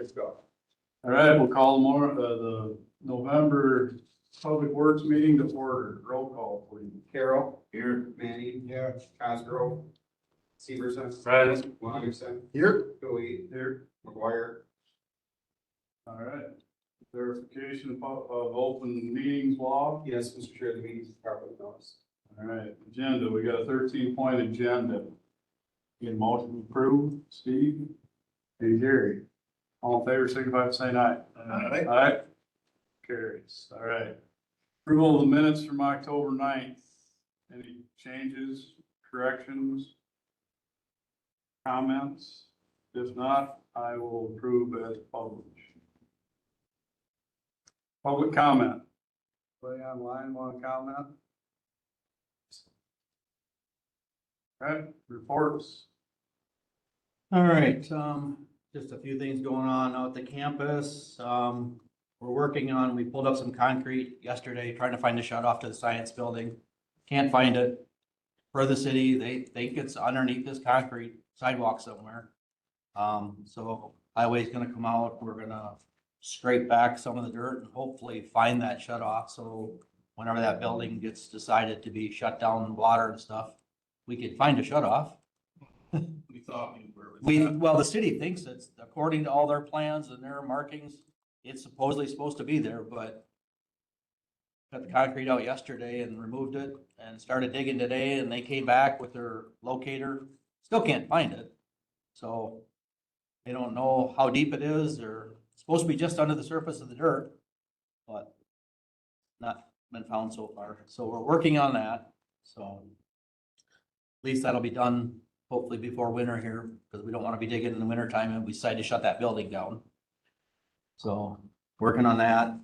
Let's go. All right, we'll call the November Public Works meeting to order. Roll call, please. Carroll. Here. Manning. Here. Cosgrove. Severson. Present. Williamson. Here. Bowie. Here. McGuire. All right. Verification of open meetings law. Yes, Mr. Chair, the meeting is properly noticed. All right, agenda, we got a 13-point agenda. Get motion approved, Steve? Hey, Gary? All in favor, signify by saying aye. Aye. Aye. Carries, all right. Approval of the minutes from October 9th. Any changes, corrections, comments? If not, I will approve as published. Public comment. Anybody online want to comment? Okay, reports. All right, just a few things going on out at the campus. We're working on, we pulled up some concrete yesterday, trying to find a shut off to the science building. Can't find it. For the city, they think it's underneath this concrete sidewalk somewhere. So highway's gonna come out, we're gonna scrape back some of the dirt and hopefully find that shut off. So whenever that building gets decided to be shut down, water and stuff, we could find a shut off. We thought we were. Well, the city thinks it's, according to all their plans and their markings, it's supposedly supposed to be there, but got the concrete out yesterday and removed it and started digging today, and they came back with their locator, still can't find it. So they don't know how deep it is, or it's supposed to be just under the surface of the dirt, but not been found so far. So we're working on that, so at least that'll be done hopefully before winter here, because we don't want to be digging in the winter time and we decide to shut that building down. So working on that.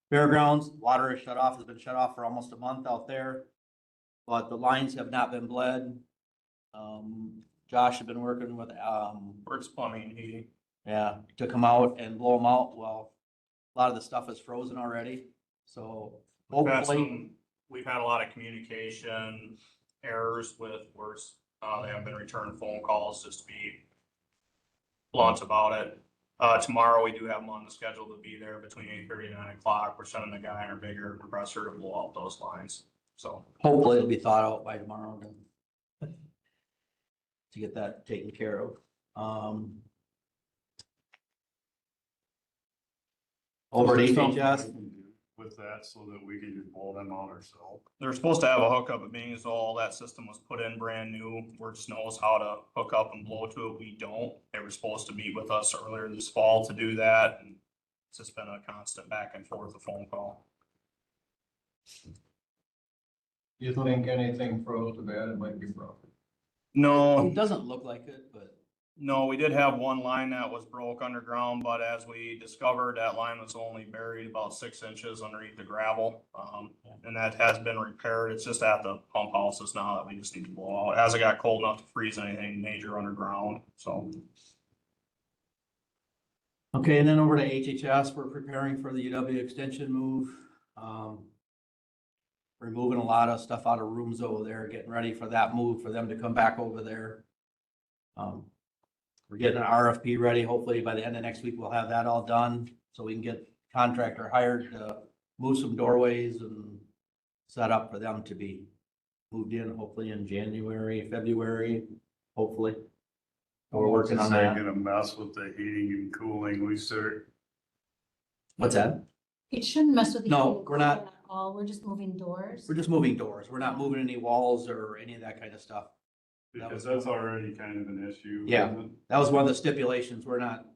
Fairgrounds, water is shut off, has been shut off for almost a month out there, but the lines have not been bled. Josh had been working with, Works plumbing and heating. yeah, to come out and blow them out. Well, a lot of the stuff is frozen already, so hopefully. We've had a lot of communication errors with worse. They haven't been returning phone calls, just to be blunt about it. Tomorrow, we do have them on the schedule to be there between 8:30 and 9 o'clock. We're sending a guy in a bigger compressor to blow out those lines, so. Hopefully it'll be thawed out by tomorrow to get that taken care of. Over to Something HHS. we can do with that so that we can just blow them out ourselves. They're supposed to have a hookup, but being as though all that system was put in brand new, Works knows how to hook up and blow to it. We don't. They were supposed to meet with us earlier this fall to do that, and it's just been a constant back and forth of phone call. You think anything froze to bad, it might be broken? No, It doesn't look like it, but no, we did have one line that was broke underground, but as we discovered, that line was only buried about 6 inches underneath the gravel. And that has been repaired. It's just at the pump houses now that we just need to blow out. It hasn't got cold enough to freeze anything major underground, so. okay, and then over to HHS, we're preparing for the UW extension move. Removing a lot of stuff out of rooms over there, getting ready for that move, for them to come back over there. We're getting an RFP ready. Hopefully by the end of next week, we'll have that all done, so we can get contractor hired to move some doorways and set up for them to be moved in, hopefully in January, February, hopefully. So we're working on that. Gonna mess with the heating and cooling. We start. What's that? It shouldn't mess with the. No, heating we're not. at all. We're just moving doors. We're just moving doors. We're not moving any walls or any of that kind of stuff. Because that's already kind of an issue. Yeah. isn't it? That was one of the stipulations. We're not,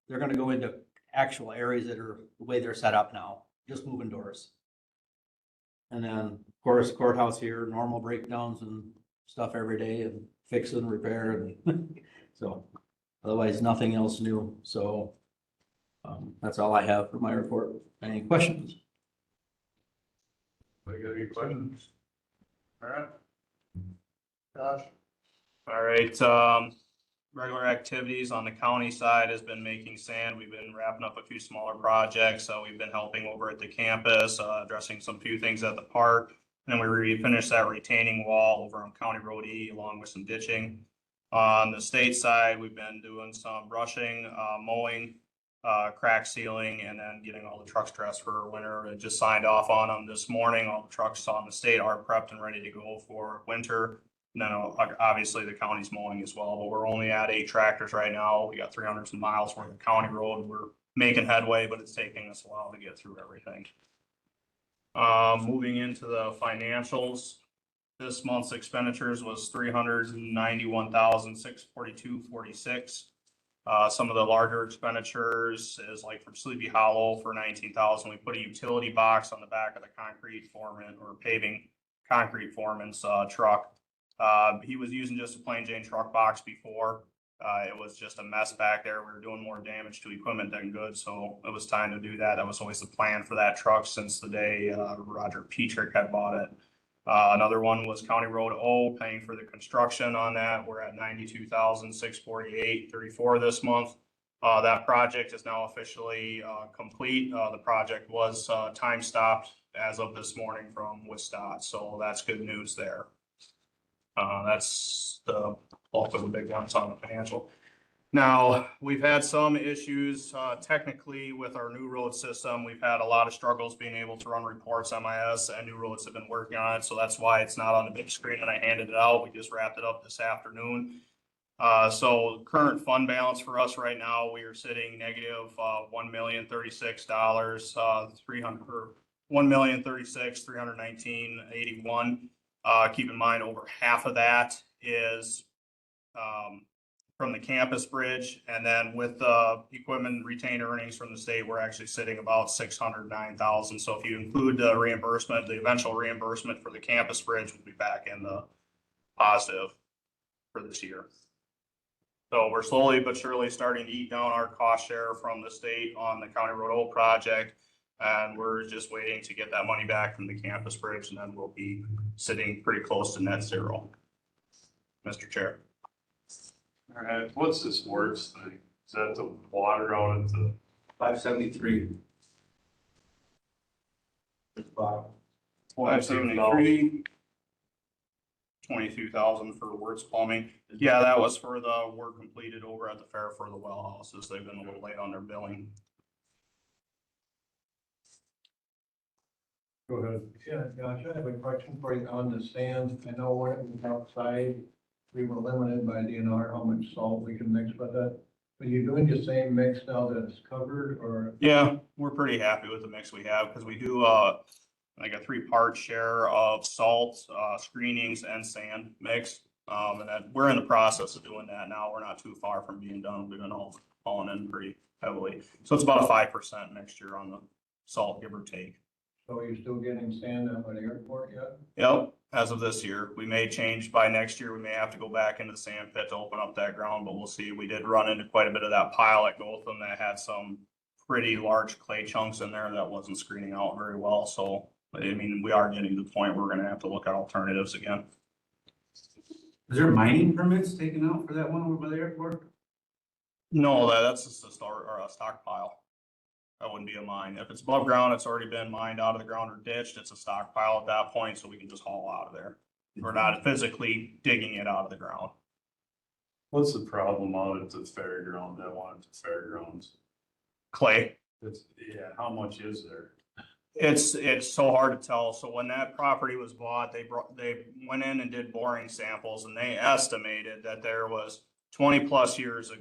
they're gonna go into actual areas that are the way they're set up now, just moving doors. And then, of course, courthouse here, normal breakdowns and stuff every day and fix and repair and so otherwise nothing else new. So that's all I have for my report. Any questions? We got any questions? All right. Josh? All right, regular activities on the county side has been making sand. We've been wrapping up a few smaller projects. So we've been helping over at the campus, addressing some few things at the park. And then we finished that retaining wall over on County Road E along with some ditching. On the state side, we've been doing some brushing, mowing crack sealing and then getting all the trucks dressed for winter. It just signed off on them this morning. All the trucks on the state are prepped and ready to go for winter. And then obviously the county's mowing as well, but we're only at 8 tractors right now. We got 300 some miles worth of county road. We're making headway, but it's taking us a while to get through everything. Moving into the financials, this month's expenditures was $391,642.46. Some of the larger expenditures is like from Sleepy Hollow for 19,000. We put a utility box on the back of the concrete foreman or paving concrete foreman's truck. He was using just a plain Jane truck box before. It was just a mess back there. We were doing more damage to equipment than good, so it was time to do that. That was always the plan for that truck since the day Roger Petrick had bought it. Another one was County Road O, paying for the construction on that. We're at $92,648.34 this month. That project is now officially complete. The project was time stopped as of this morning from WSDOT, so that's good news there. That's the bulk of the big ones on the financial. Now, we've had some issues technically with our new road system. We've had a lot of struggles being able to run reports on MIS, and New Roads have been working on it. So that's why it's not on the big screen and I handed it out. We just wrapped it up this afternoon. So current fund balance for us right now, we are sitting negative $1,036,300 $1,036,319.81. Keep in mind, over half of that is from the campus bridge, and then with the equipment retained earnings from the state, we're actually sitting about 609,000. So if you include the reimbursement, the eventual reimbursement for the campus bridge, we'll be back in the positive for this year. So we're slowly but surely starting to eat down our cost share from the state on the County Road O project. And we're just waiting to get that money back from the campus bridge, and then we'll be sitting pretty close to net zero. Mr. Chair. All right, what's this works thing? Is that the water out at the? 573. 573. 22,000 for Words Plumbing. Yeah, that was for the work completed over at the fair for the well houses. They've been a little late on their billing. Go ahead. Yeah, Josh, I have a question for you on the sand. I know when it was outside, we were limited by DNR how much salt we can mix with it. Are you doing the same mix now that it's covered, or? Yeah, we're pretty happy with the mix we have because we do like a 3-part share of salt, screenings and sand mix. And that we're in the process of doing that now. We're not too far from being done. We've been all falling in pretty heavily. So it's about a 5% mixture on the salt, give or take. So you're still getting sand out of the airport yet? Yep, as of this year. We may change by next year. We may have to go back into the sand pit to open up that ground, but we'll see. We did run into quite a bit of that pile at Gotham that had some pretty large clay chunks in there that wasn't screening out very well. So, I mean, we are getting to the point where we're gonna have to look at alternatives again. Is there mining permits taken out for that one over by the airport? No, that's just a stockpile. That wouldn't be a mine. If it's above ground, it's already been mined out of the ground or ditched. It's a stockpile at that point, so we can just haul out of there. We're not physically digging it out of the ground. What's the problem out at the fairground, that one at the fairgrounds? Clay. Yeah, how much is there? It's so hard to tell. So when that property was bought, they went in and did boring samples, and they estimated that there was 20+ years of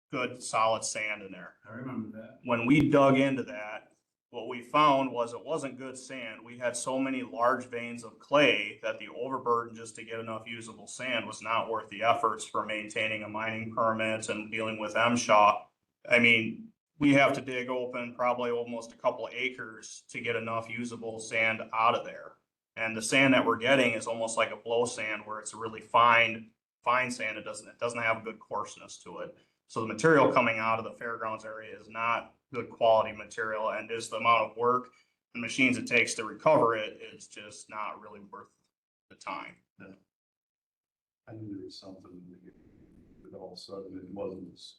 good solid sand in there. I remember that. When we dug into that, what we found was it wasn't good sand. We had so many large veins of clay that the overburden just to get enough usable sand was not worth the efforts for maintaining a mining permit and dealing with MSHA. I mean, we have to dig open probably almost a couple acres to get enough usable sand out of there. And the sand that we're getting is almost like a blow sand where it's a really fine sand. It doesn't have a good coarseness to it. So the material coming out of the fairgrounds area is not good quality material, and just the amount of work and machines it takes to recover it is just not really worth the time. I knew there was something that all of a sudden it wasn't as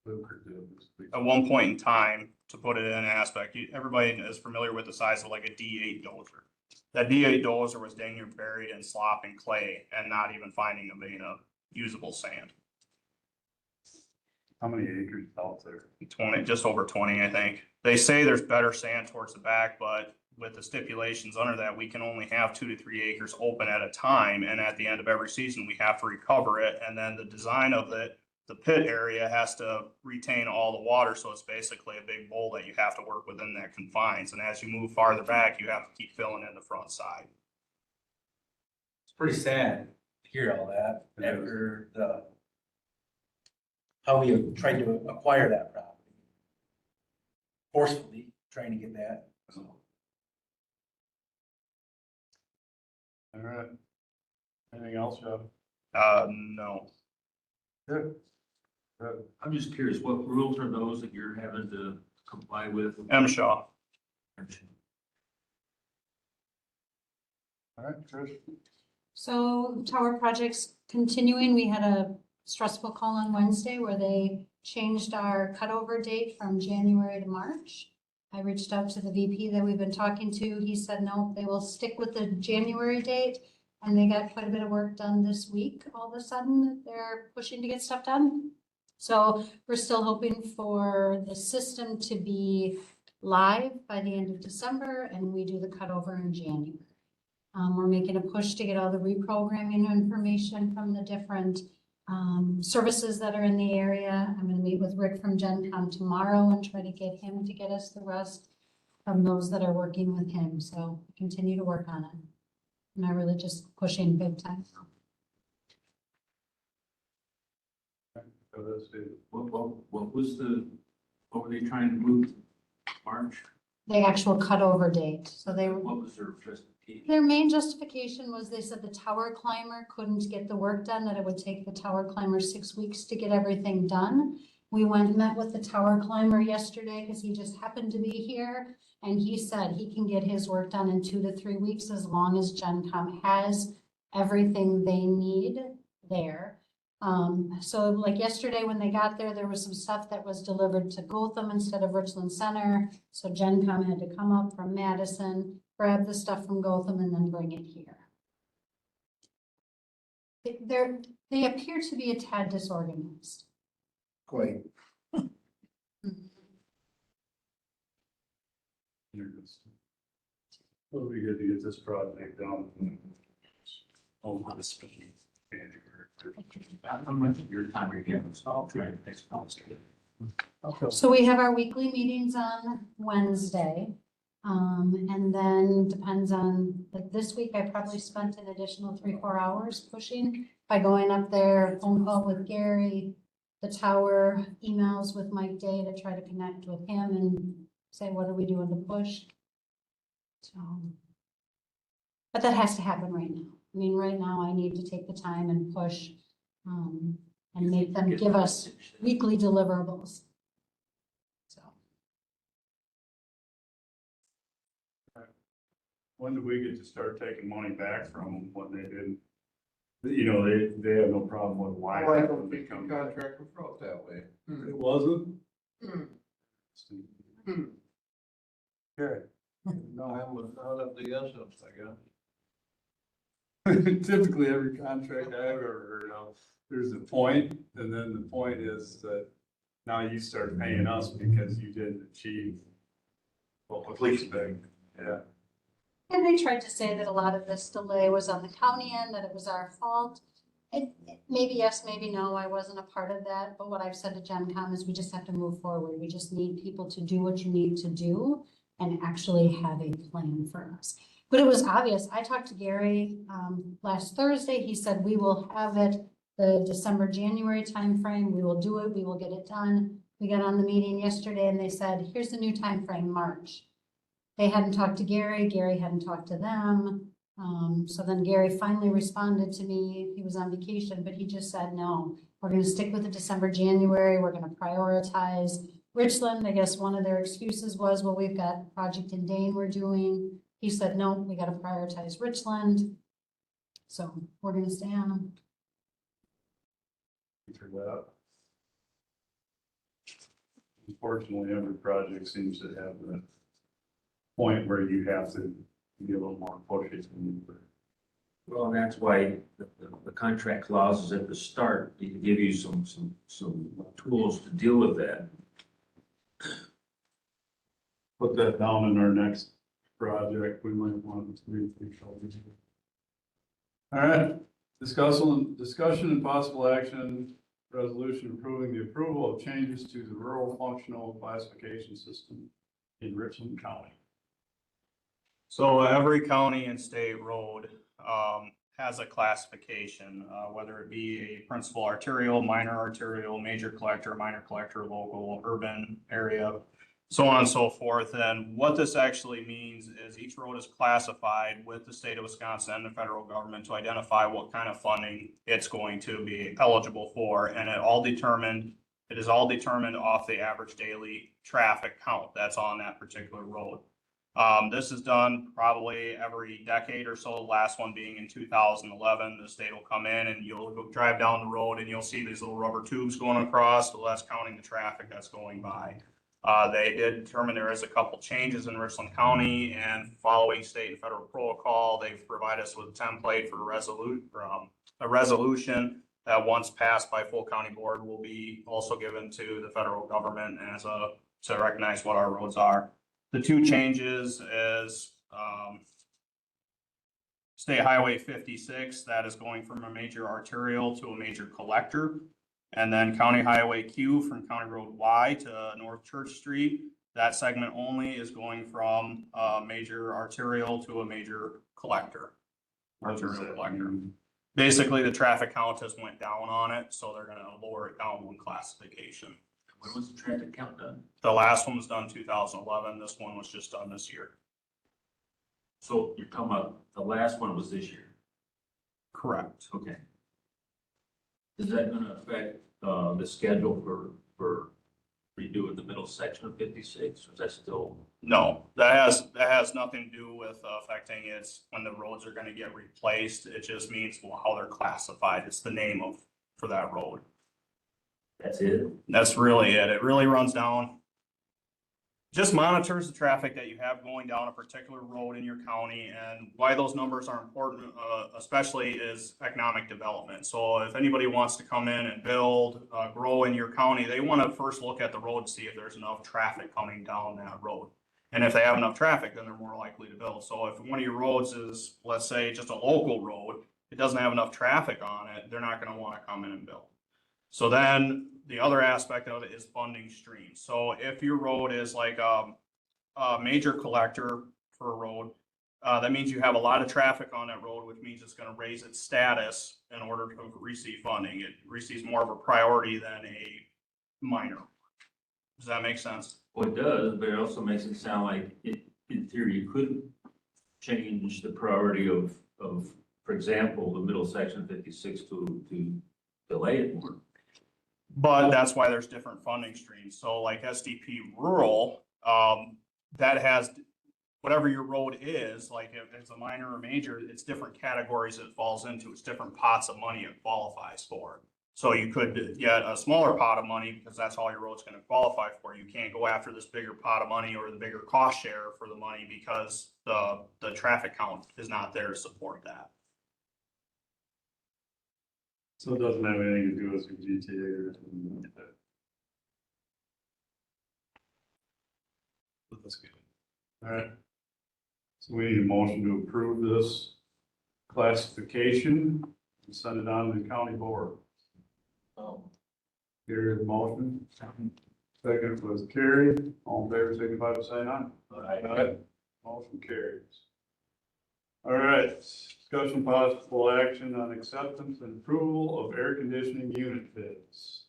lucrative. At one point in time, to put it in aspect, everybody is familiar with the size of like a D8 dozer. That D8 dozer was dang near buried in slop and clay and not even finding a vein of usable sand. How many acres out there? 20, just over 20, I think. They say there's better sand towards the back, but with the stipulations under that, we can only have 2 to 3 acres open at a time. And at the end of every season, we have to recover it. And then the design of the pit area has to retain all the water. So it's basically a big bowl that you have to work within that confines. And as you move farther back, you have to keep filling in the front side. It's pretty sad to hear all that It is. after how we have tried to acquire that property. Forcefully trying to get that, so. All right. Anything else, Jeff? No. Good. Good. I'm just curious, what rules are those that you're having to comply with? M. Shaw. All right, Trish. So tower projects continuing. We had a stressful call on Wednesday where they changed our cutover date from January to March. I reached out to the VP that we've been talking to. He said, no, they will stick with the January date. And they got quite a bit of work done this week. All of a sudden, they're pushing to get stuff done. So we're still hoping for the system to be live by the end of December, and we do the cutover in January. We're making a push to get all the reprogramming information from the different services that are in the area. I'm going to meet with Rick from GenCom tomorrow and try to get him to get us the rest from those that are working with him. So continue to work on it. And I'm really just pushing big time. Go to Steve. What was what were they trying to move? March? The actual cutover date. So What was their justification? their main justification was they said the tower climber couldn't get the work done, that it would take the tower climber 6 weeks to get everything done. We went and met with the tower climber yesterday because he just happened to be here. And he said he can get his work done in 2 to 3 weeks as long as GenCom has everything they need there. So like yesterday when they got there, there was some stuff that was delivered to Gotham instead of Richland Center. So GenCom had to come up from Madison, grab the stuff from Gotham and then bring it here. They appear to be a tad disorganized. Quite. It'll be good to get this project done. Oh, I'm with your time review, so I'll try to fix it. So we have our weekly meetings on Wednesday. And then depends on, like this week, I probably spent an additional 3-4 hours pushing by going up there, phone call with Gary, the tower, emails with Mike Day to try to connect with him and say, what are we doing to push? So, but that has to happen right now. I mean, right now I need to take the time and push, and make them give us weekly deliverables. So. When do we get to start taking money back from them when they didn't? You know, they have no problem with why. Oh, I don't think the contract was wrote that way. It wasn't? Okay. No, Time was not of the essence, I guess. typically every contract I've ever heard of, there's a point, and then the point is that now you start paying us because you didn't achieve what we expect. Yeah. And they tried to say that a lot of this delay was on the county end, that it was our fault. Maybe yes, maybe no, I wasn't a part of that, but what I've said to GenCom is we just have to move forward. We just need people to do what you need to do and actually have a plan for us. But it was obvious. I talked to Gary last Thursday. He said we will have it the December, January timeframe. We will do it. We will get it done. We got on the meeting yesterday and they said, here's the new timeframe, March. They hadn't talked to Gary. Gary hadn't talked to them. So then Gary finally responded to me. He was on vacation, but he just said, no, we're going to stick with the December, January. We're going to prioritize Richland. I guess one of their excuses was, well, we've got a project in Dane we're doing. He said, no, we got to prioritize Richland. So we're going to stay on them. For that. Unfortunately, every project seems to have the point where you have to be a little more pushy. Well, that's why the contract clauses at the start, to give you some tools to deal with that. Put that down in our next project, we might want to. All right, discussion and possible action, resolution approving the approval of changes to the rural functional classification system in Richland County. So every county and state road, has a classification, whether it be a principal arterial, minor arterial, major collector, minor collector, local, urban area, so on and so forth. And what this actually means is each road is classified with the state of Wisconsin and the federal government to identify what kind of funding it's going to be eligible for. And it is all determined off the average daily traffic count that's on that particular road. This is done probably every decade or so, the last one being in 2011. The state will come in and you'll go drive down the road and you'll see these little rubber tubes going across, so that's counting the traffic that's going by. They did determine there is a couple changes in Richland County, and following state and federal protocol, they've provided us with a template for a resolution that once passed by full county board will be also given to the federal government to recognize what our roads are. The two changes is State Highway 56, that is going from a major arterial to a major collector. And then County Highway Q from County Road Y to North Church Street. That segment only is going from a major arterial to a major collector. Arterial collector. Basically, the traffic count has went down on it, so they're gonna lower it down one classification. When was the traffic count done? The last one was done 2011. This one was just done this year. So you're talking about the last one was this year? Correct. Okay. Is that gonna affect, the schedule for redoing the middle section of 56, or is that still? No, that has nothing to do with affecting it's when the roads are gonna get replaced. It just means how they're classified. It's the name for that road. That's it? That's really it. It really runs down. Just monitors the traffic that you have going down a particular road in your county, and why those numbers are important, especially is economic development. So if anybody wants to come in and build, grow in your county, they want to first look at the road to see if there's enough traffic coming down that road. And if they have enough traffic, then they're more likely to build. So if one of your roads is, let's say, just a local road, it doesn't have enough traffic on it, they're not going to want to come in and build. So then the other aspect of it is funding streams. So if your road is like a major collector for a road, that means you have a lot of traffic on that road, which means it's going to raise its status in order to receive funding. It receives more of a priority than a minor. Does that make sense? Well, it does, but it also makes it sound like in theory, you could change the priority of, for example, the middle section of 56 to delay it more. But that's why there's different funding streams. So like SDP rural, that has, whatever your road is, like if it's a minor or major, it's different categories it falls into. It's different pots of money it qualifies for. So you could get a smaller pot of money because that's all your road's going to qualify for. You can't go after this bigger pot of money or the bigger cost share for the money because the traffic count is not there to support that. So it doesn't have anything to do with your GTA or anything like that. But that's good. All right. So we need a motion to approve this classification and send it on to the county board. Here's the motion. Second was carried. All in favor, signify by saying aye. Aye. Motion carries. All right, discussion possible action on acceptance and approval of air conditioning unit bids.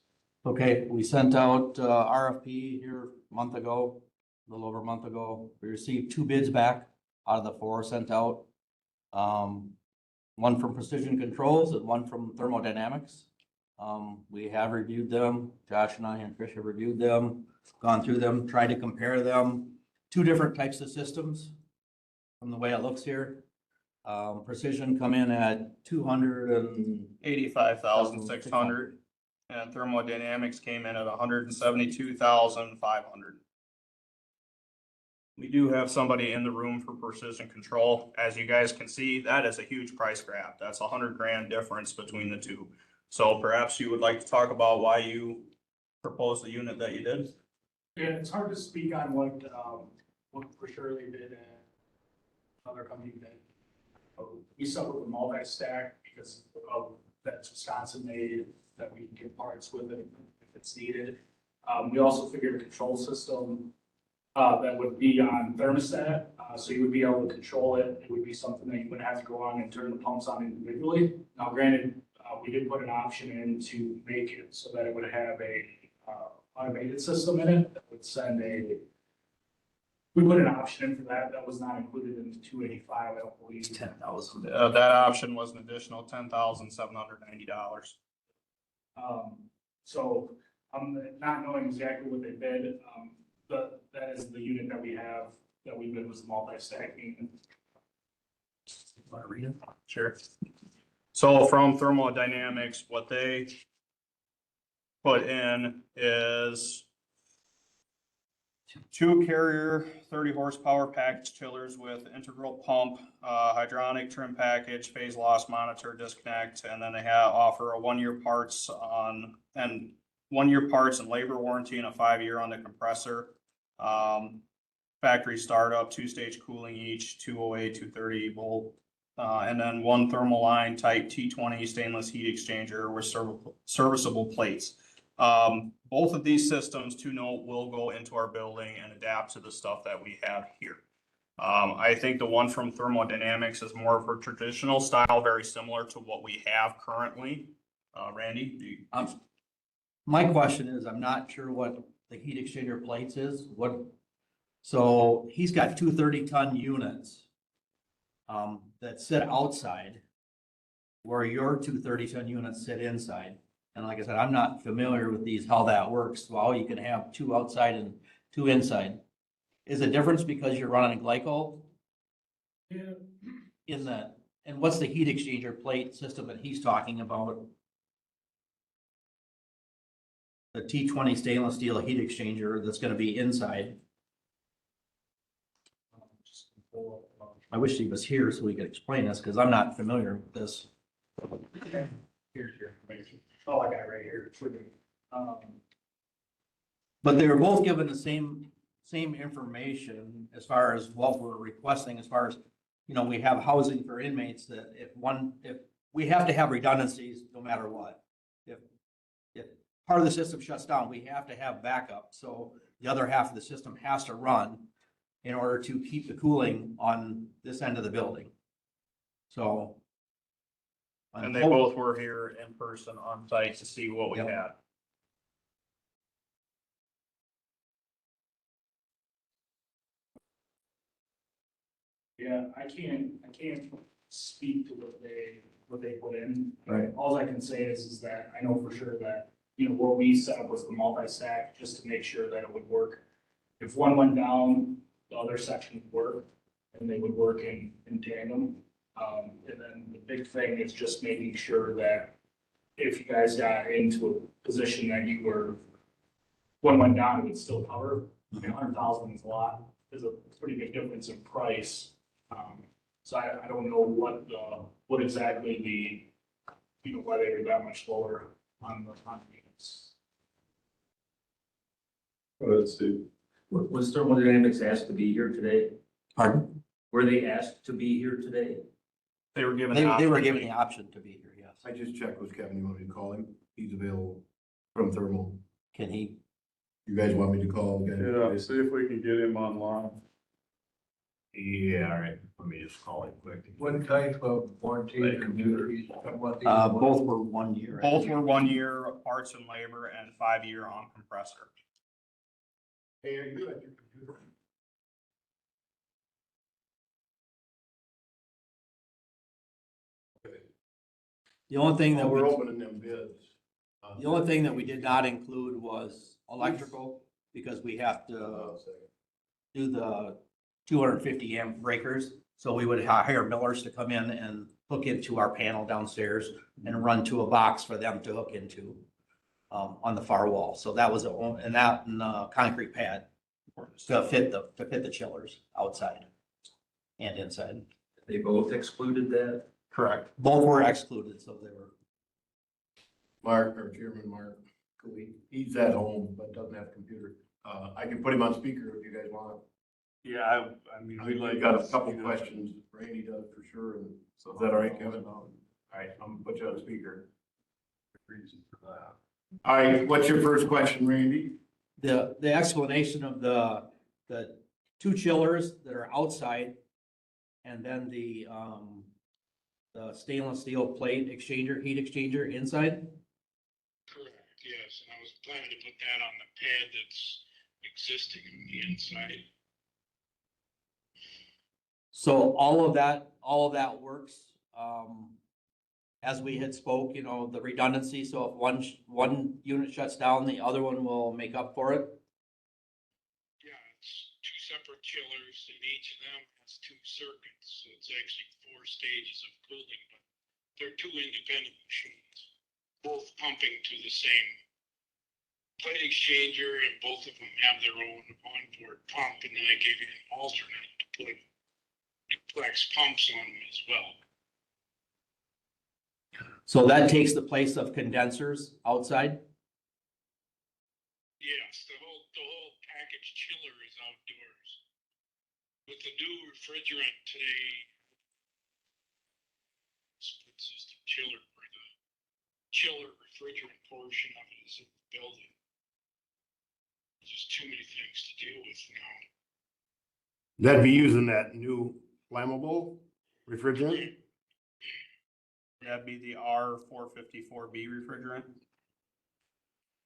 Okay, we sent out RFP here a month ago, a little over a month ago. We received 2 bids back out of the 4 sent out. One from Precision Controls and one from Thermodynamics. We have reviewed them. Josh and I and Trish have reviewed them, gone through them, tried to compare them. 2 different types of systems from the way it looks here. Precision come in at 85,600 and Thermodynamics came in at 172,500. We do have somebody in the room for precision control. As you guys can see, that is a huge price grab. That's $100,000 difference between the two. So perhaps you would like to talk about why you proposed the unit that you did? Yeah, it's hard to speak on what for sure they did and other company did. We settled with the multi-stack because of that's Wisconsin made, that we can get parts with it if it's needed. We also figured a control system that would be on thermostat, so you would be able to control it. It would be something that you wouldn't have to go on and turn the pumps on individually. Now granted, we did put an option in to make it so that it would have a automated system in it that would send we put an option in for that. That was not included in the 285, I don't believe. 10,000. That option was an additional $10,790. So I'm not knowing exactly what they bid, but that is the unit that we have, that we bid was the multi-stack unit. Want to read it? Sure. So from thermodynamics, what they put in is two carrier 30 horsepower package chillers with integral pump, hydronic trim package, phase loss monitor, disconnect, and then they offer a 1 year parts and 1 year parts and labor warranty and a 5 year on the compressor. Factory startup, 2-stage cooling each, 208, 230 volt. And then one thermal line type T20 stainless heat exchanger with serviceable plates. Both of these systems, to note, will go into our building and adapt to the stuff that we have here. I think the one from Thermodynamics is more of a traditional style, very similar to what we have currently. Randy? My question is, I'm not sure what the heat exchanger plates is, so he's got two 30-ton units that sit outside where your two 30-ton units sit inside. And like I said, I'm not familiar with how that works. Well, you can have two outside and two inside. Is the difference because you're running glycol Yeah. in that? And what's the heat exchanger plate system that he's talking about? The T20 stainless steel heat exchanger that's gonna be inside. I wish he was here so he could explain this, because I'm not familiar with this. Here's your information. Oh, I got it right here. It's with But they were both given the same information as far as what we're requesting, as far as, we have housing for inmates that if we have to have redundancies no matter what. If part of the system shuts down, we have to have backup. So the other half of the system has to run in order to keep the cooling on this end of the building. So. And they both were here in person on site to see what we Yep. had. Yeah, I can't speak to what they put in. Right. All I can say is that I know for sure that, what we set up was the multi-stack just to make sure that it would work. If one went down, the other section would work and they would work in tandem. And then the big thing is just making sure that if you guys got into a position that one went down, it would still cover. I mean, 100,000 is a lot. There's a pretty big difference in price. So I don't know what exactly why they were that much lower on the units. Let's see. Was Thermodynamics asked to be here today? Pardon? Were they asked to be here today? They were given. They the were option. given the option to be here, yes. I just checked with Kevin, you want me to call him? He's available from Thermal. Can he? You guys want me to call? Yeah, see if we can get him online. Yeah, all right, let me just call him quick. What type of warranty Like computers? Both were 1 year. I Both think. were 1 year parts and labor and 5 year on compressor. Hey, are you at your computer? The only thing that We're we, opening them bids. the only thing that we did not include was electrical, because we have to do the 250 amp breakers. So we would hire millers to come in and hook into our panel downstairs and run to a box for them to hook into on the far wall. So that was, and that and concrete pad. to fit the chillers outside and inside. They both excluded that? Correct. Both were excluded, so they were. Mark, or Chairman Mark, he's at home, but doesn't have a computer. I can put him on speaker if you guys want. Yeah, I mean, we'd like. We got a to couple see that. questions. Randy does for sure. And So is that all right, Kevin? All right, I'm gonna put you on speaker. Reason for that. All right, what's your first question, Randy? The explanation of the two chillers that are outside and then the stainless steel plate exchanger, heat exchanger inside. Correct, yes, and I was planning to put that on the pad that's existing on the inside. So all of that works. As we had spoke, you know, the redundancy, so if one unit shuts down, the other one will make up for it. Yeah, it's two separate chillers and each of them has two circuits, so it's actually 4 stages of cooling, but they're two independent machines, both pumping to the same plate exchanger, and both of them have their own onboard pump, and then I gave you an alternate to put duplex pumps on them as well. So that takes the place of condensers outside. Yes, the whole package chiller is outdoors. With the new refrigerant today, split system chiller, where the chiller refrigerant portion of it is in the building. There's just too many things to deal with now. That'd be using that new flammable refrigerant? That'd be the R454B refrigerant.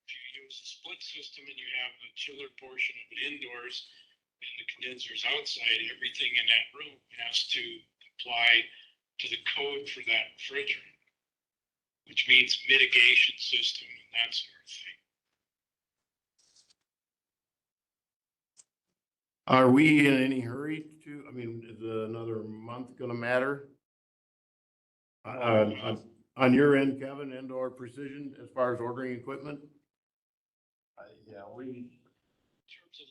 If you use a split system and you have the chiller portion of it indoors and the condensers outside, everything in that room has to comply to the code for that refrigerant, which means mitigation system and that sort of thing. Are we in any hurry to, I mean, is another month gonna matter? On your end, Kevin, and/or Precision, as far as ordering equipment? Yeah, In terms of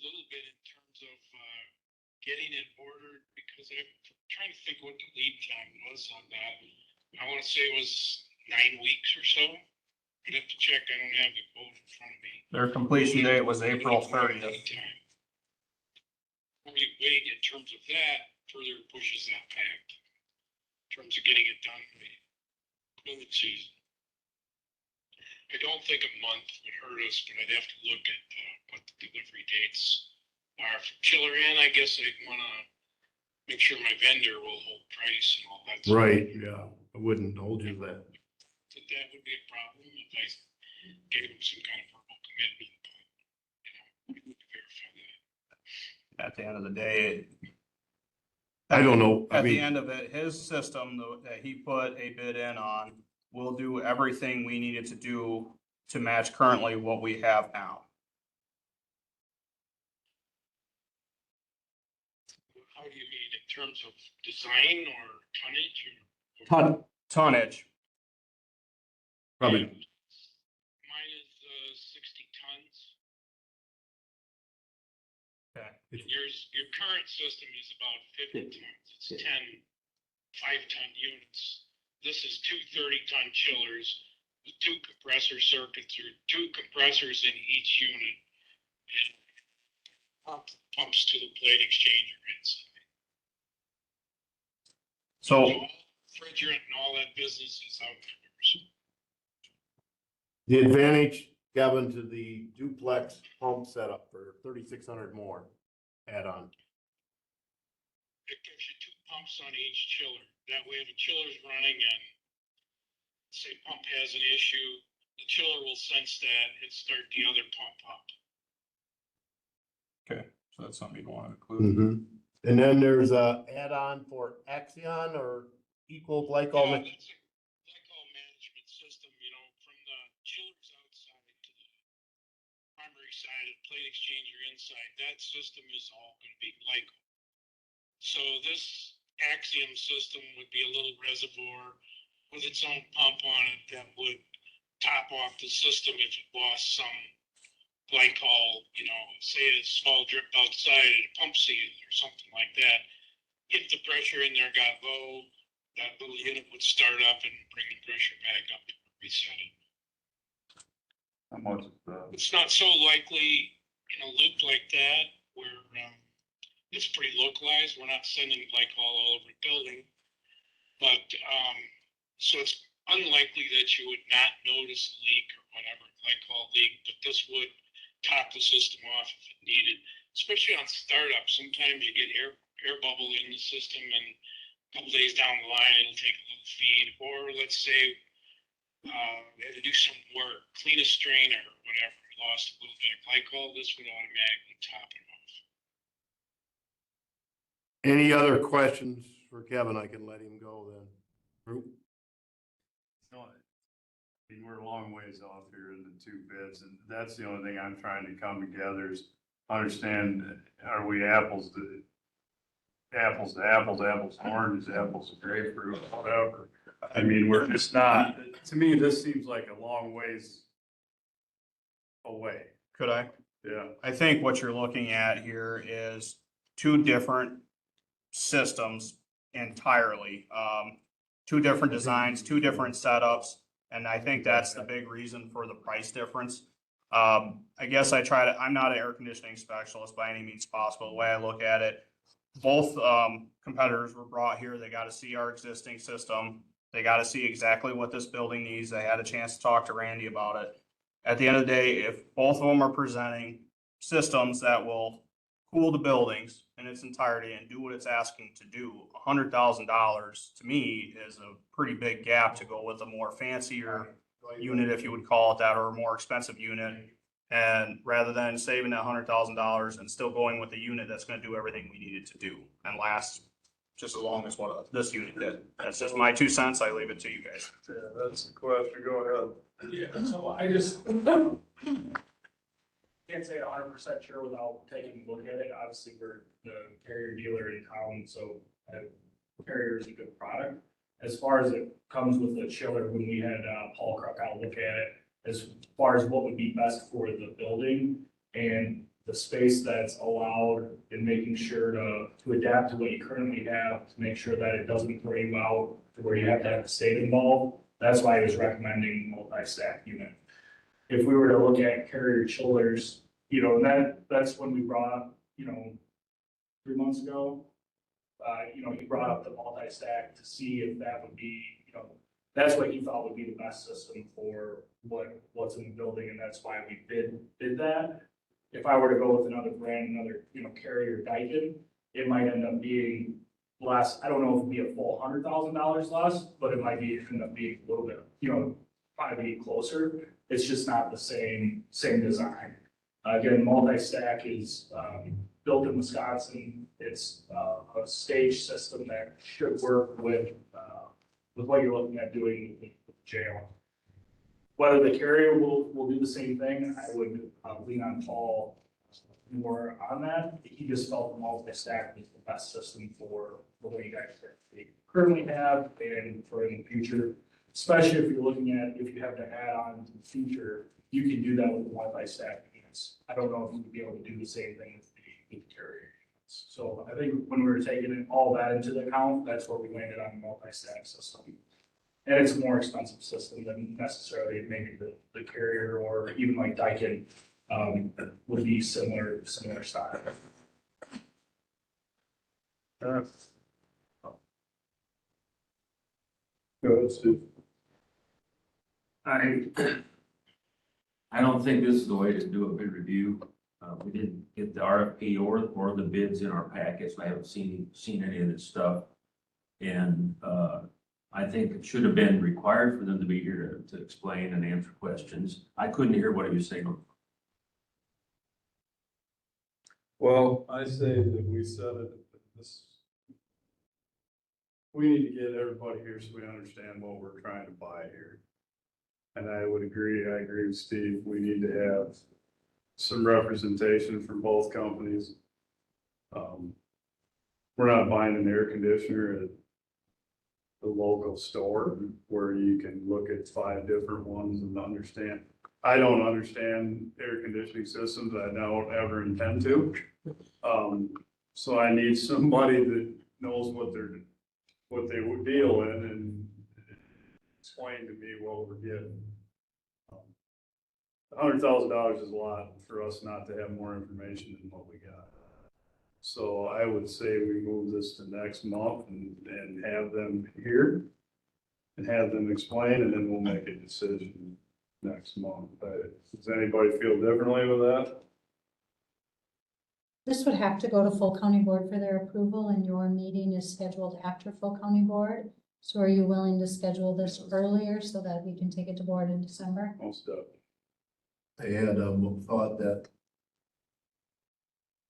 getting it ordered, because I'm trying to think what the lead time was on that. I want to say it was 9 weeks or so. I'd have to check. I don't have the quote in front of me. Their completion date was April Lead 30th. time. When you wait in terms of that, further pushes that back. In terms of getting it done by cooling season. I don't think a month would hurt us, but I'd have to look at what the delivery dates are for chiller in. I guess I'd want to make sure my vendor will hold price and all that. Right, yeah, I wouldn't hold you to that. But that would be a problem if I gave him some kind of verbal commitment. But, we need to verify that. At the end of the day, I don't know, I at the mean, end of it, his system that he put a bid in on will do everything we needed to do to match currently what we have now. How do you mean in terms of design or tonnage? Or Tonnage. probably, Mine is 60 tons. Okay. And your current system is about 50 tons. It's 10 5-ton units. This is 2 30-ton chillers with 2 compressor circuits or 2 compressors in each unit. And pumps to the plate exchanger inside. So All refrigerant and all that business is outdoors. the advantage, Kevin, to the duplex pump setup for 3,600 more add-on. It gives you 2 pumps on each chiller. That way, if a chiller's running and say pump has an issue, the chiller will sense that and start the other pump up. okay, so that's something you want to include. Mm-hmm. And then there's a add-on for Axion or equal glycol. Yeah, that's a glycol management system, you know, from the chillers outside to the primary side and plate exchanger inside. That system is all going to be glycol. So this Axiom system would be a little reservoir with its own pump on it that would top off the system if it lost some glycol, you know, say a small drip outside at a pump seal or something like that. If the pressure in there got low, that little unit would start up and bring the pressure back up and reset it. How much is that? It's not so likely in a loop like that where it's pretty localized. We're not sending glycol all over the building. But so it's unlikely that you would not notice a leak or whatever, glycol leak, but this would top the system off if it needed, especially on startup. Sometimes you get air bubble in the system and a couple days down the line, it'll take a little feed. Or let's say we had to do some work, clean a strainer or whatever, lost a little bit of glycol, this would automatically top it off. Any other questions for Kevin? I can let him go then. Drew? No, I mean, we're a long ways off here in the two bids, and that's the only thing I'm trying to come together is understand, are we apples to apples, apples to oranges, apples to grapefruit, whatever. I mean, we're just not, to me, this seems like a long ways away. Could I? Yeah. I think what you're looking at here is two different systems entirely. Two different designs, two different setups, and I think that's the big reason for the price difference. I guess I'm not an air conditioning specialist by any means possible. The way I look at it, both competitors were brought here. They got to see our existing system. They got to see exactly what this building needs. They had a chance to talk to Randy about it. At the end of the day, if both of them are presenting systems that will cool the buildings in its entirety and do what it's asking to do, $100,000 to me is a pretty big gap to go with a more fancier unit, if you would call it that, or a more expensive unit. And rather than saving that $100,000 and still going with a unit that's going to do everything we need it to do and last just as long as what this unit did. That's just my 2 cents. I leave it to you guys. Yeah, that's the question. Go ahead. Yeah, so I just can't say 100% sure without taking a look at it. Obviously, we're the carrier dealer in town, so Carrier is a good product. As far as it comes with the chiller, when we had Paul Crook out look at it, as far as what would be best for the building and the space that's allowed and making sure to adapt to what you currently have to make sure that it doesn't throw you out to where you have to have the state involved. That's why I was recommending multi-stack unit. If we were to look at Carrier chillers, you know, and that's when we brought up, 3 months ago, he brought up the multi-stack to see if that would be, that's what he thought would be the best system for what's in the building, and that's why we bid that. If I were to go with another brand, another, Carrier Daikin, it might end up being less. I don't know if it'd be a full $100,000 less, but it might end up being a little bit, probably be closer. It's just not the same design. Again, multi-stack is built in Wisconsin. It's a stage system that should work with what you're looking at doing with jail. Whether the Carrier will do the same thing, I would lean on Paul more on that. He just felt the multi-stack was the best system for what you guys currently have and for in the future. Especially if you're looking at, if you have to add on to the future, you can do that with the multi-stack units. I don't know if you'd be able to do the same thing with the Carrier units. So I think when we were taking all that into the account, that's where we landed on the multi-stack system. And it's a more expensive system than necessarily maybe the Carrier or even like Daikin would be similar style. Go ahead, Steve. I don't think this is the way to do a bid review. We didn't get the RFP or the bids in our packets. I haven't seen any of this stuff. And I think it should have been required for them to be here to explain and answer questions. I couldn't hear what he was saying. Well, I say that we said it, we need to get everybody here so we understand what we're trying to buy here. And I agree with Steve, we need to have some representation from both companies. We're not buying an air conditioner at the local store where you can look at 5 different ones and understand. I don't understand air conditioning systems. I don't ever intend to. So I need somebody that knows what they would deal in and explain to me what we're getting. $100,000 is a lot for us not to have more information than what we got. So I would say we move this to next month and have them here and have them explain, and then we'll make a decision next month. Does anybody feel differently with that? This would have to go to full county board for their approval, and your meeting is scheduled after full county board. So are you willing to schedule this earlier so that we can take it to board in December? Most of it. I had thought that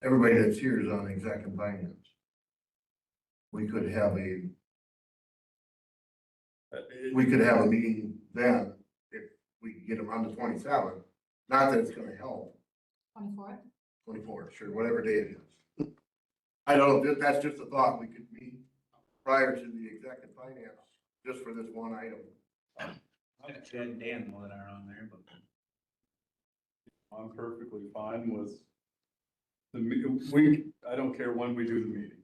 everybody that's here is on exec and finance. We could have a meeting then if we get them on the 27th. Not that it's gonna help. 24th? 24th, sure, whatever day it is. I don't know, that's just a thought. We could meet prior to the exec and finance just for this one item. Chad and Dan that are on there, but. I'm perfectly fine with I don't care when we do the meeting.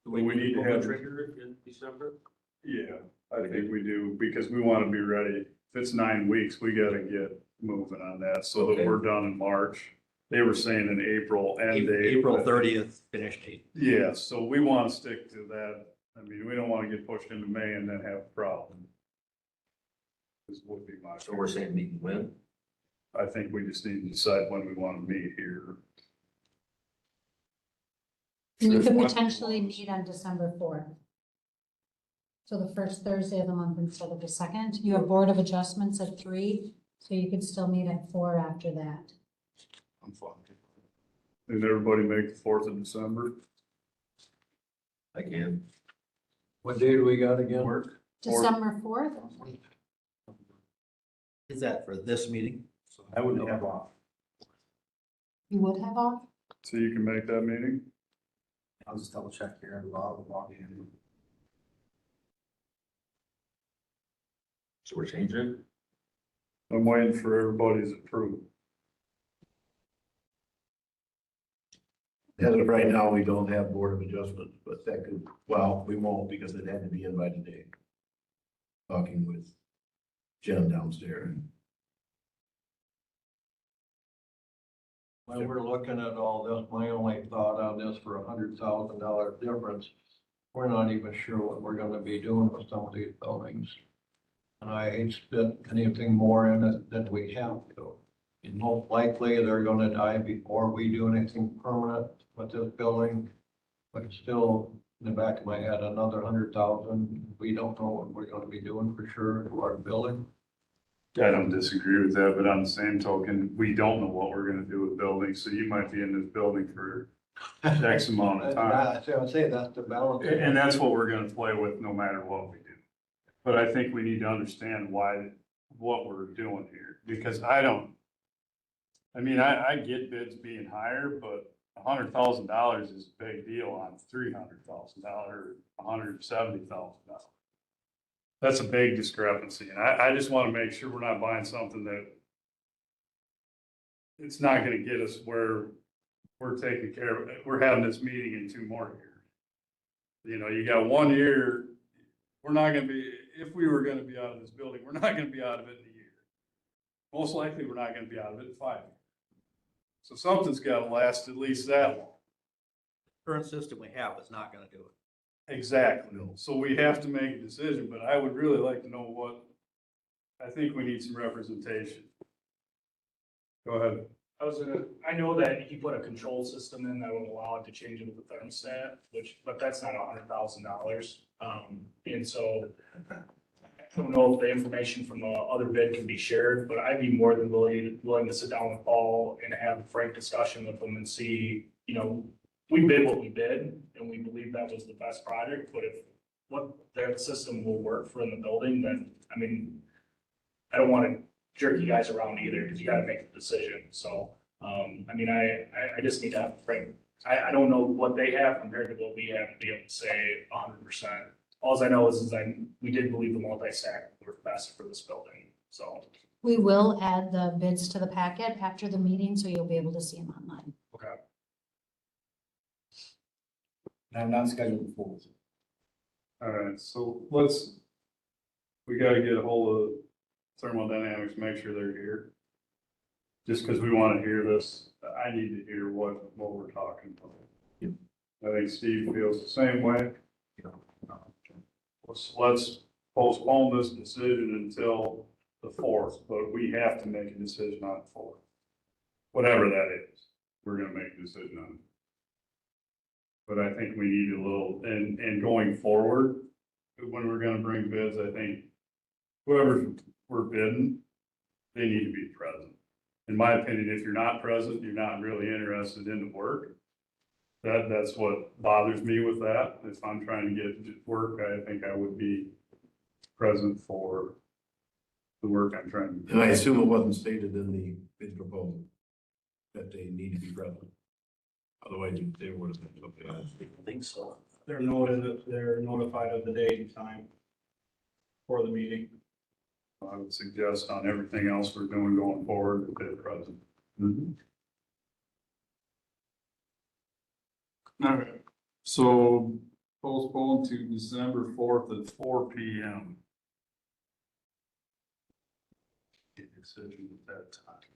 We need to have. Trigger in December? Yeah, I think we do, because we want to be ready. If it's 9 weeks, we gotta get moving on that so that Okay. we're done in March. They were saying in April end date. April but- 30th finish date. Yeah, so we want to stick to that. I mean, we don't want to get pushed into May and then have a problem. This would be my. So we're saying meeting when? I think we just need to decide when we want to meet here. And you There's could one- potentially meet on December 4th. So the first Thursday of the month instead of the second. You have Board of Adjustments at 3, so you could still meet at 4 after that. I'm fine. Did everybody make the 4th of December? I can. What day do we got again? Work? December 4th? Is that for this meeting? So I would have off. You would have off? So you can make that meeting? I'll just double check here and log in. So we're changing it? I'm waiting for everybody's approval. As of right now, we don't have Board of Adjustments, but that could, well, we won't because it had to be in by today. Talking with Jen downstairs. When we're looking at all this, my only thought on this for $100,000 difference, we're not even sure what we're gonna be doing with some of these buildings. And I hate to spend anything more in it than we have to. And most likely, they're gonna die before we do anything permanent with this building. But it's still, in the back of my head, another 100,000, we don't know what we're gonna be doing for sure to our building. I don't disagree with that, but on the same token, we don't know what we're gonna do with buildings, so you might be in this building for X amount of time. That's, I would say that's the balance. And that's what we're gonna play with no matter what we do. But I think we need to understand what we're doing here, because I get bids being higher, but $100,000 is a big deal on $300,000, $170,000. That's a big discrepancy, and I just wanna make sure we're not buying something that it's not gonna get us where we're taking care of it. We're having this meeting in 2 more years. You know, you got 1 year, we're not gonna be, if we were gonna be out of this building, we're not gonna be out of it in a year. Most likely, we're not gonna be out of it in 5 years. So something's gotta last at least that long. Current system we have is not gonna do it. Exactly. So we have to make a decision, but I would really like to know I think we need some representation. Go ahead. I know that he put a control system in that would allow it to change it with the thermostat, but that's not $100,000. And so I don't know if the information from the other bid can be shared, but I'd be more than willing to sit down with Paul and have a frank discussion with him and see, we bid what we bid and we believe that was the best project, but if what their system will work for in the building, then, I don't want to jerk you guys around either, because you got to make the decision. So, I just need to have a frank, I don't know what they have compared to what we have to be able to say 100%. All I know is we did believe the multi-stack worked best for this building, so. We will add the bids to the packet after the meeting, so you'll be able to see them online. Okay. I'm not scheduled for. All right, so we gotta get a hold of thermodynamics, make sure they're here. Just because we want to hear this, I need to hear what we're talking about. Yep. I think Steve feels the same way. Let's postpone this decision until the 4th, but we have to make a decision on the 4th. Whatever that is, we're gonna make a decision on it. But I think we need a little, and going forward, when we're gonna bring bids, I think whoever we're bidding, they need to be present. In my opinion, if you're not present, you're not really interested in the work. That's what bothers me with that. If I'm trying to get work, I think I would be present for the work I'm trying to do. And I assume it wasn't stated in the bid proposal that they need to be present. Otherwise, they would have been something else. I think so. They're notified of the date and time for the meeting. I would suggest on everything else we're doing going forward, that they're present. All right, so postpone to December 4th at 4 p.m. Get a decision at that time.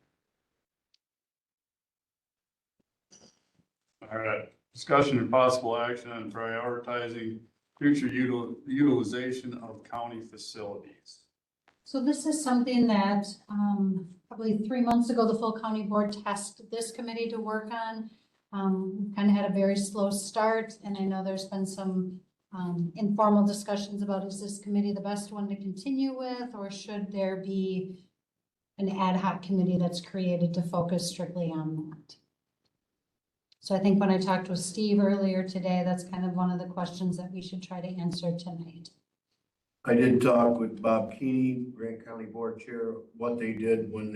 All right, discussion and possible action on prioritizing future utilization of county facilities. So this is something that, probably 3 months ago, the full county board tasked this committee to work on. Kind of had a very slow start, and I know there's been some, informal discussions about, is this committee the best one to continue with, or should there be an ad hoc committee that's created to focus strictly on that? So I think when I talked with Steve earlier today, that's kind of one of the questions that we should try to answer tonight. I did talk with Bob Keeney, Grant County Board Chair, what they did when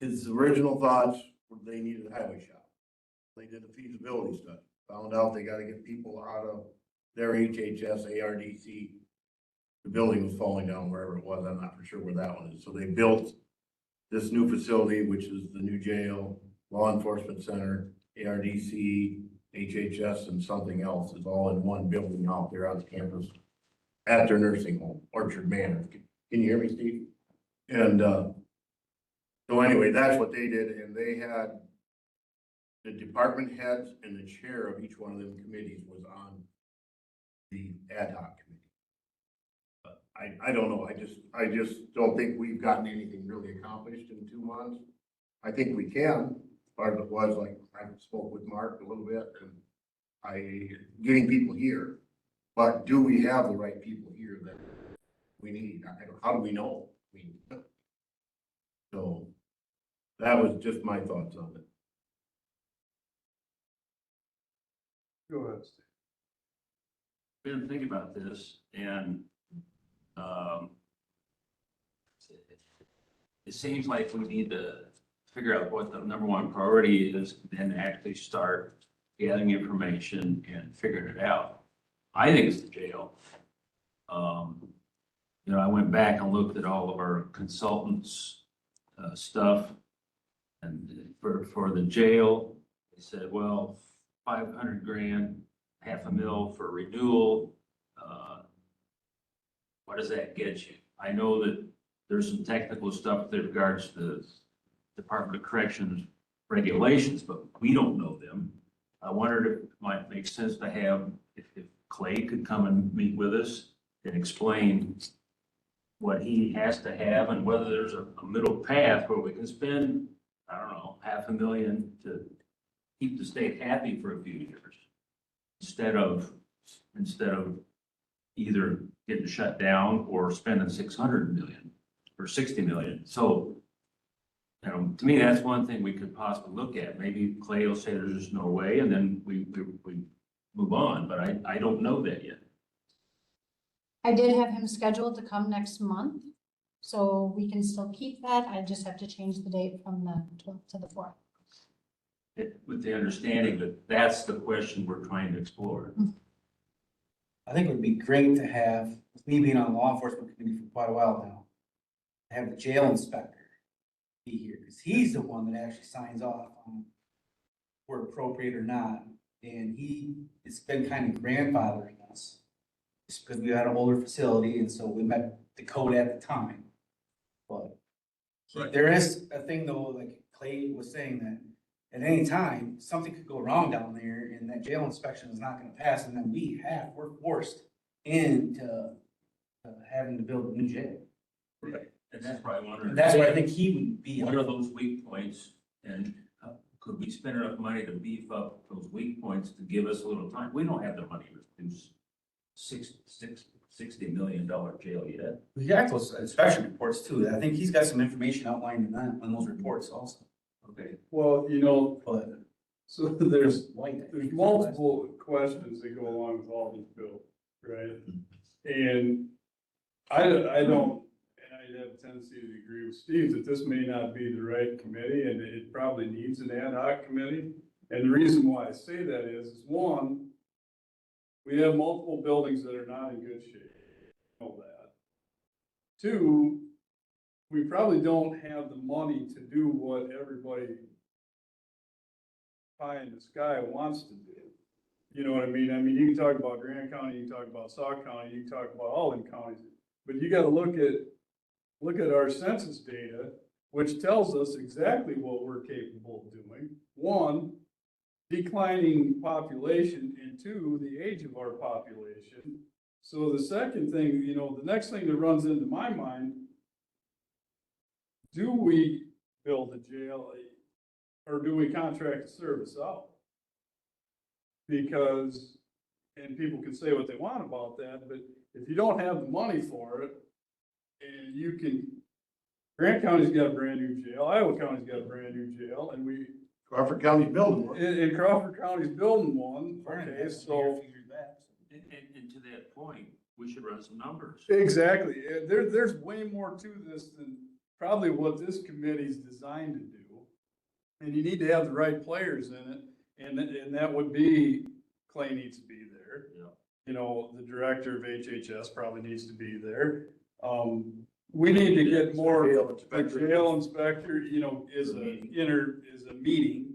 his original thoughts, were they needed a highway shop. They did a feasibility study, found out they gotta get people out of their HHS, ARDC. The building was falling down wherever it was, I'm not for sure where that one is, so they built this new facility, which is the new jail, law enforcement center, ARDC, HHS, and something else, is all in one building out there on the campus at their nursing home, Orchard Manor. Can you hear me, Steve? And, so anyway, that's what they did, and they had the department heads and the chair of each one of them committees was on the ad hoc committee. But I don't know, I just don't think we've gotten anything really accomplished in 2 months. I think we can. Part of it was, like, I spoke with Mark a little bit, and getting people here. But do we have the right people here that we need? How do we know? So that was just my thoughts on it. Go ahead, Steve. Been thinking about this, and it seems like we need to figure out what the number one priority is, then actually start gathering information and figuring it out. I think it's the jail. I went back and looked at all of our consultants' stuff, and for the jail, they said, well, 500 grand, $500,000 for renewal. What does that get you? I know that there's some technical stuff with regards to the Department of Corrections regulations, but we don't know them. I wondered if it might make sense to have, if Clay could come and meet with us and explain what he has to have and whether there's a middle path where we can spend, I don't know, $500,000 to keep the state happy for a few years instead of either getting shut down or spending 600 million or 60 million. So, to me, that's one thing we could possibly look at. Maybe Clay will say there's just no way, and then we move on, but I don't know that yet. I did have him scheduled to come next month, so we can still keep that. I just have to change the date from the 12th to the 4th. With the understanding that that's the question we're trying to explore. I think it would be great to have, with me being on the law enforcement committee for quite a while now, have the jail inspector be here, because he's the one that actually signs off on we're appropriate or not. And it's been kind of grandfathering us. Just because we had an older facility, and so we met the code at the time. But there is a thing though, like Clay was saying, that at any time, something could go wrong down there and that jail inspection is not gonna pass, and then we're forced into having to build a new jail. And that's probably one of. And that's why I think he would be. One of those weak points, and could we spend enough money to beef up those weak points to give us a little time? We don't have the money to do $60 million jail yet. We got those inspection reports too. I think he's got some information outlined in that, on those reports also. Okay. Well, you know, But so there's white. multiple questions that go along with all these bills, right? And I don't, and I have a tendency to agree with Steve that this may not be the right committee, and it probably needs an ad hoc committee. And the reason why I say that is one, we have multiple buildings that are not in good shape. We know that. Two, we probably don't have the money to do what everybody pie in the sky wants to do. You know what I mean? I mean, you can talk about Grant County, you can talk about Sauk County, you can talk about all the counties, but you gotta look at our census data, which tells us exactly what we're capable of doing. One, declining population, and two, the age of our population. So the second thing, you know, the next thing that runs into my mind, do we build a jail or do we contract the service out? Because, and people can say what they want about that, but if you don't have the money for it, and you can, Grant County's got a brand new jail, Iowa County's got a brand new jail, and Crawford County's building one. and Crawford County's building one, okay, so. And to that point, we should run some numbers. Exactly, there's way more to this than probably what this committee's designed to do. And you need to have the right players in it, and that would be, Clay needs to be there. Yeah. You know, the director of HHS probably needs to be there. We need to get more, the jail inspector, you know, is a meeting.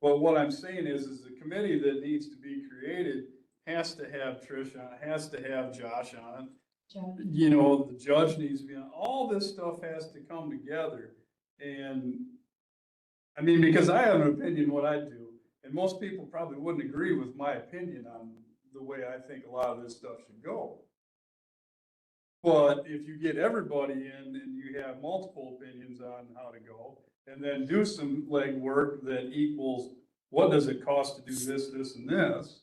But what I'm saying is the committee that needs to be created has to have Trish on it, has to have Josh on it. You know, the judge needs to be on, all this stuff has to come together. And, I mean, because I have an opinion what I do, and most people probably wouldn't agree with my opinion on the way I think a lot of this stuff should go. But if you get everybody in and you have multiple opinions on how to go, and then do some legwork that equals, what does it cost to do this, this, and this?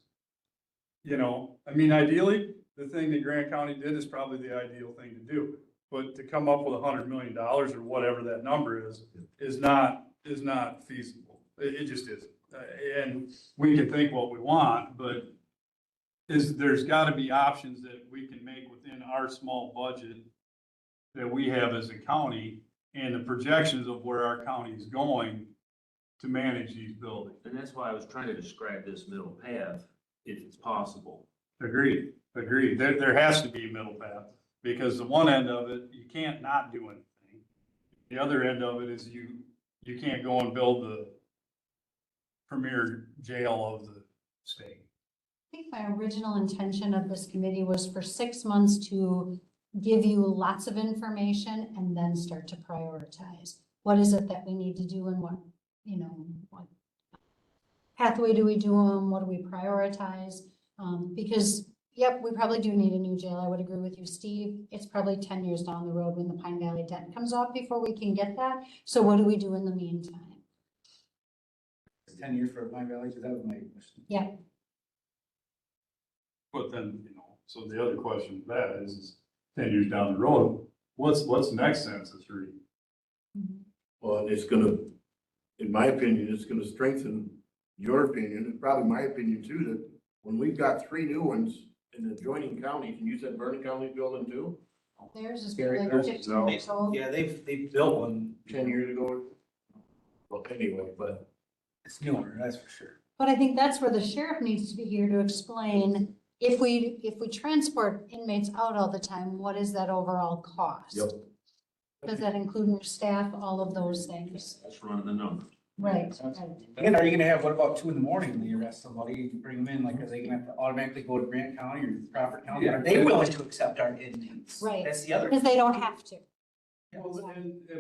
You know, I mean, ideally, the thing that Grant County did is probably the ideal thing to do. But to come up with $100 million or whatever that number is not feasible. It just isn't. And we can think what we want, but there's gotta be options that we can make within our small budget that we have as a county and the projections of where our county is going to manage these buildings. And that's why I was trying to describe this middle path, if it's possible. Agreed. There has to be a middle path, because the one end of it, you can't not do anything. The other end of it is you can't go and build the premier jail of the state. I think my original intention of this committee was for 6 months to give you lots of information and then start to prioritize. What is it that we need to do, and what pathway do we do them? What do we prioritize? Because, yep, we probably do need a new jail. I would agree with you, Steve. It's probably 10 years down the road when the Pine Valley debt comes off before we can get that. So what do we do in the meantime? 10 years for Pine Valley, because that was my question. Yeah. But then, you know, so the other question with that is 10 years down the road, what's next census read? Well, and it's gonna, in my opinion, it's gonna strengthen your opinion, and probably my opinion too, that when we've got 3 new ones in the adjoining counties, and you said Vernon County's building too, Theirs is Gary, like there's 15 years old. Yeah, they built one 10 years ago. Well, anyway, but it's newer, that's for sure. But I think that's where the sheriff needs to be here to explain, if we transport inmates out all the time, what is that overall cost? Yep. Does that include new staff, all of those things? That's running the numbers. Right, right. And are you gonna have, what about 2 in the morning when you arrest somebody, you bring them in, like, are they gonna have to automatically go to Grant County or Crawford County? Are they willing to accept our inmates? Right. That's the other. Because they don't have to. Well,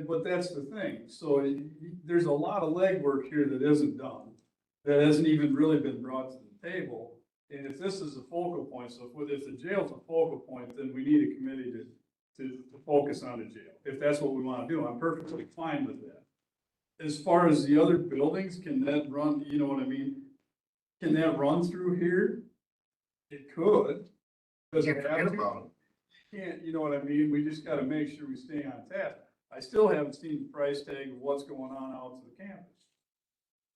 but that's the thing, so there's a lot of legwork here that isn't done, that hasn't even really been brought to the table. And if this is a focal point, so if the jail's a focal point, then we need a committee to focus on the jail. If that's what we wanna do, I'm perfectly fine with that. As far as the other buildings, can that run, you know what I mean? Can that run through here? It could. Does it have to? Can't, you know what I mean? We just gotta make sure we stay on task. I still haven't seen the price tag of what's going on out to the campus.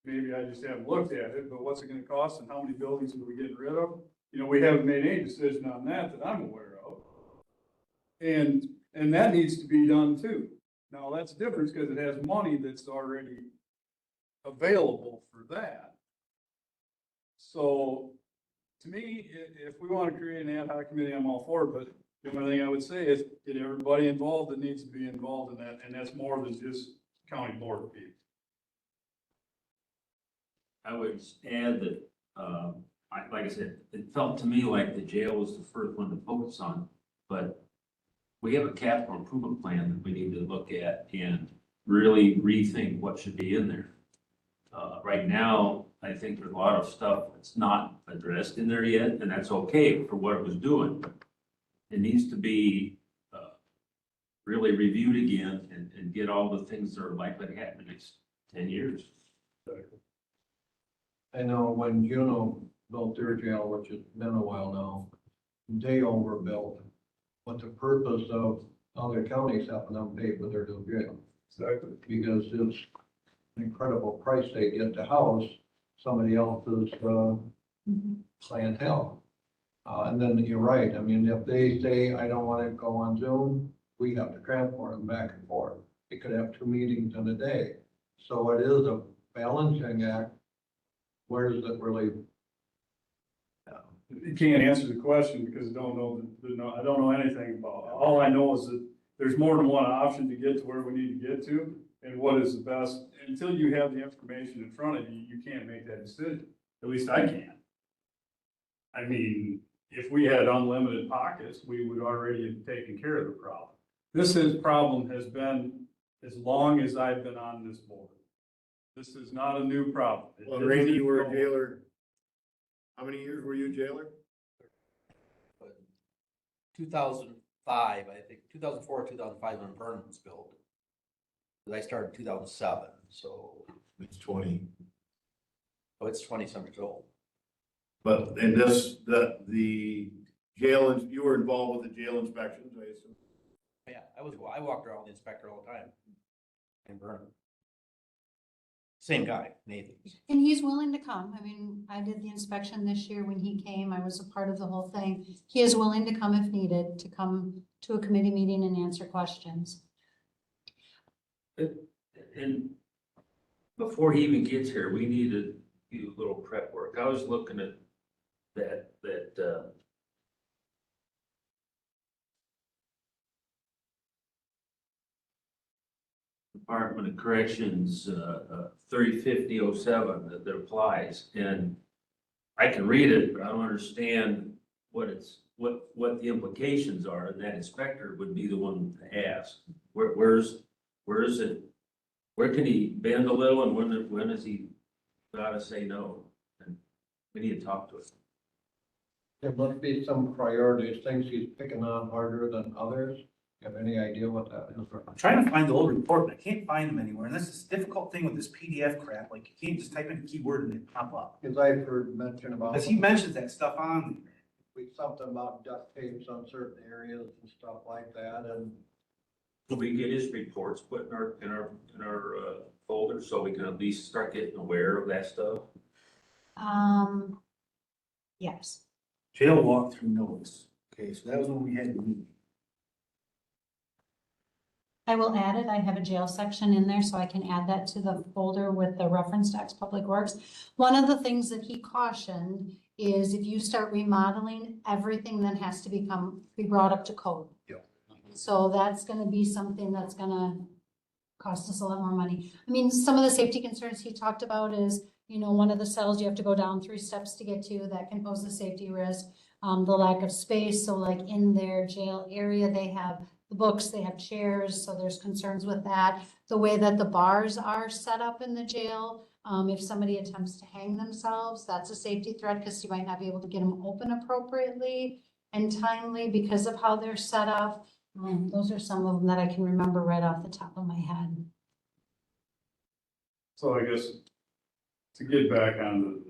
Maybe I just haven't looked at it, but what's it gonna cost and how many buildings are we getting rid of? You know, we haven't made any decision on that I'm aware of. And that needs to be done too. Now, that's different because it has money that's already available for that. So, to me, if we want to create an ad hoc committee, I'm all for it, but the only thing I would say is get everybody involved that needs to be involved in that, and that's more than just county board people. I would add that, like I said, it felt to me like the jail was the first one to focus on, but we have a capital improvement plan that we need to look at and really rethink what should be in there. Right now, I think there's a lot of stuff that's not addressed in there yet, and that's okay for what it was doing. It needs to be really reviewed again and get all the things that are likely to happen in the next 10 years. I know when Juneau built their jail, which has been a while now, they overbuilt. What the purpose of other counties having them pay for their new jail. Exactly. Because it's an incredible price they get to house somebody else's, clientele. And then you're right, I mean, if they say, I don't want to go on Zoom, we have to transport them back and forth. It could have 2 meetings in a day. So it is a balancing act. Where does it really? You can't answer the question because I don't know anything about it. All I know is that there's more than one option to get to where we need to get to, and what is the best. Until you have the information in front of you, you can't make that decision. At least I can't. I mean, if we had unlimited pockets, we would already have taken care of the problem. Problem has been as long as I've been on this board. This is not a new problem. Well, Randy, you were a jailer. How many years were you a jailer? 2005, I think, 2004, 2005 when Vernon was built. 'Cause I started in 2007, so It's 20. it's 20 some years old. But in this, the jail, you were involved with the jail inspections, I assume? Yeah, I walked around with the inspector all the time in Vernon. Same guy, Nathan. And he's willing to come. I mean, I did the inspection this year when he came. I was a part of the whole thing. He is willing to come if needed, to come to a committee meeting and answer questions. And before he even gets here, we need to do a little prep work. I was looking at that Department of Corrections, 305007 that applies, and I can read it, but I don't understand what the implications are, and that inspector would be the one to ask. Where is it? Where can he bend a little, and when is he gotta say no? And we need to talk to him. There must be some priorities, things he's picking on harder than others. You have any idea what that is? I'm trying to find the old report, but I can't find them anywhere. And this is the difficult thing with this PDF crap. Like, you can't just type in a keyword and it pop up. Because I've heard mention about. Because he mentions that stuff on there. Something about duct tapes on certain areas and stuff like that, and Will we get his reports put in our folder so we can at least start getting aware of that stuff? Yes. Jail walkthrough notes. Okay, so that was when we had the meeting. I will add it. I have a jail section in there, so I can add that to the folder with the reference to Public Works. One of the things that he cautioned is if you start remodeling, everything then has to be brought up to code. Yep. So that's gonna be something that's gonna cost us a lot more money. I mean, some of the safety concerns he talked about is, you know, one of the cells you have to go down 3 steps to get to, that can pose a safety risk. The lack of space, so like in their jail area, they have the books, they have chairs, so there's concerns with that. The way that the bars are set up in the jail, if somebody attempts to hang themselves, that's a safety threat because you might not be able to get them open appropriately and timely because of how they're set up. Those are some of them that I can remember right off the top of my head. So I guess to get back on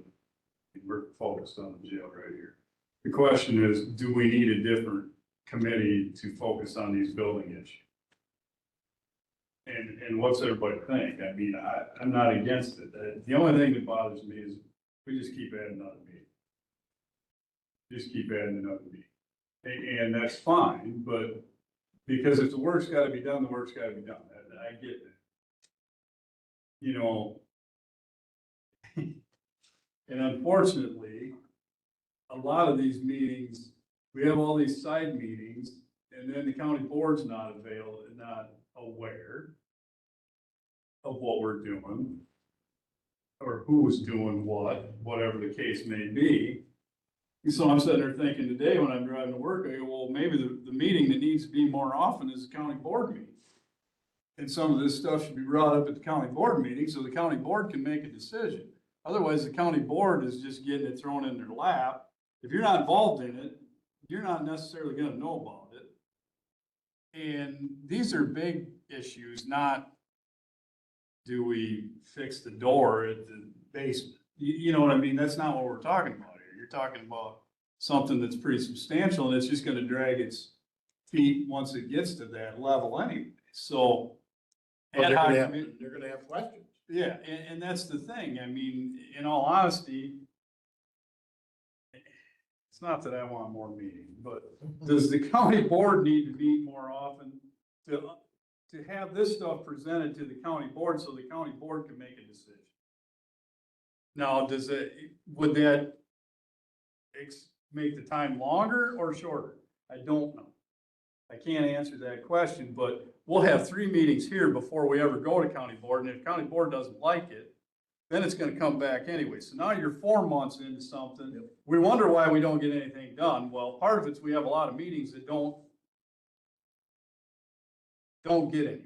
we're focused on the jail right here. The question is, do we need a different committee to focus on these building issues? And what's everybody think? I mean, I'm not against it. The only thing that bothers me is we just keep adding another meeting. Just keep adding another meeting. And that's fine, but because if the work's gotta be done, the work's gotta be done. I get that. You know, and unfortunately, a lot of these meetings, we have all these side meetings, and then the county board's not available, not aware of what we're doing, or who's doing what, whatever the case may be. And so I'm sitting there thinking today when I'm driving to work, I go, well, maybe the meeting that needs to be more often is the county board meeting. And some of this stuff should be brought up at the county board meeting so the county board can make a decision. Otherwise, the county board is just getting it thrown in their lap. If you're not involved in it, you're not necessarily gonna know about it. And these are big issues, not do we fix the door at the basement? You know what I mean? That's not what we're talking about here. You're talking about something that's pretty substantial and it's just gonna drag its feet once it gets to that level anyway. So. But ad hoc they're commi- gonna have questions. Yeah, and that's the thing. I mean, in all honesty, it's not that I want more meetings, but does the county board need to meet more often to have this stuff presented to the county board so the county board can make a decision? Now, would that make the time longer or shorter? I don't know. I can't answer that question, but we'll have 3 meetings here before we ever go to county board, and if county board doesn't like it, then it's gonna come back anyway. So now you're 4 months into something. We wonder why we don't get anything done. Well, part of it's we have a lot of meetings that don't get anywhere.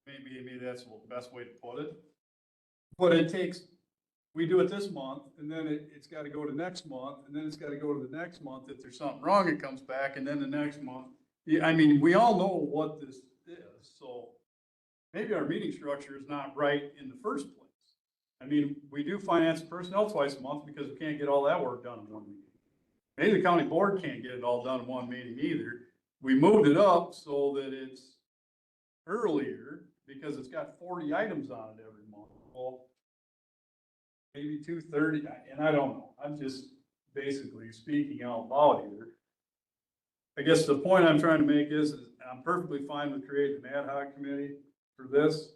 Maybe that's the best way to put it. But we do it this month, and then it's gotta go to next month, and then it's gotta go to the next month. If there's something wrong, it comes back, and then the next month. Yeah, I mean, we all know what this is, so maybe our meeting structure is not right in the first place. I mean, we do finance and personnel twice a month because we can't get all that work done in one meeting. Maybe the county board can't get it all done in one meeting either. We moved it up so that it's earlier because it's got 40 items on it every month. Well, maybe 230, and I don't know. I'm just basically speaking out loud here. I guess the point I'm trying to make is I'm perfectly fine with creating an ad hoc committee for this.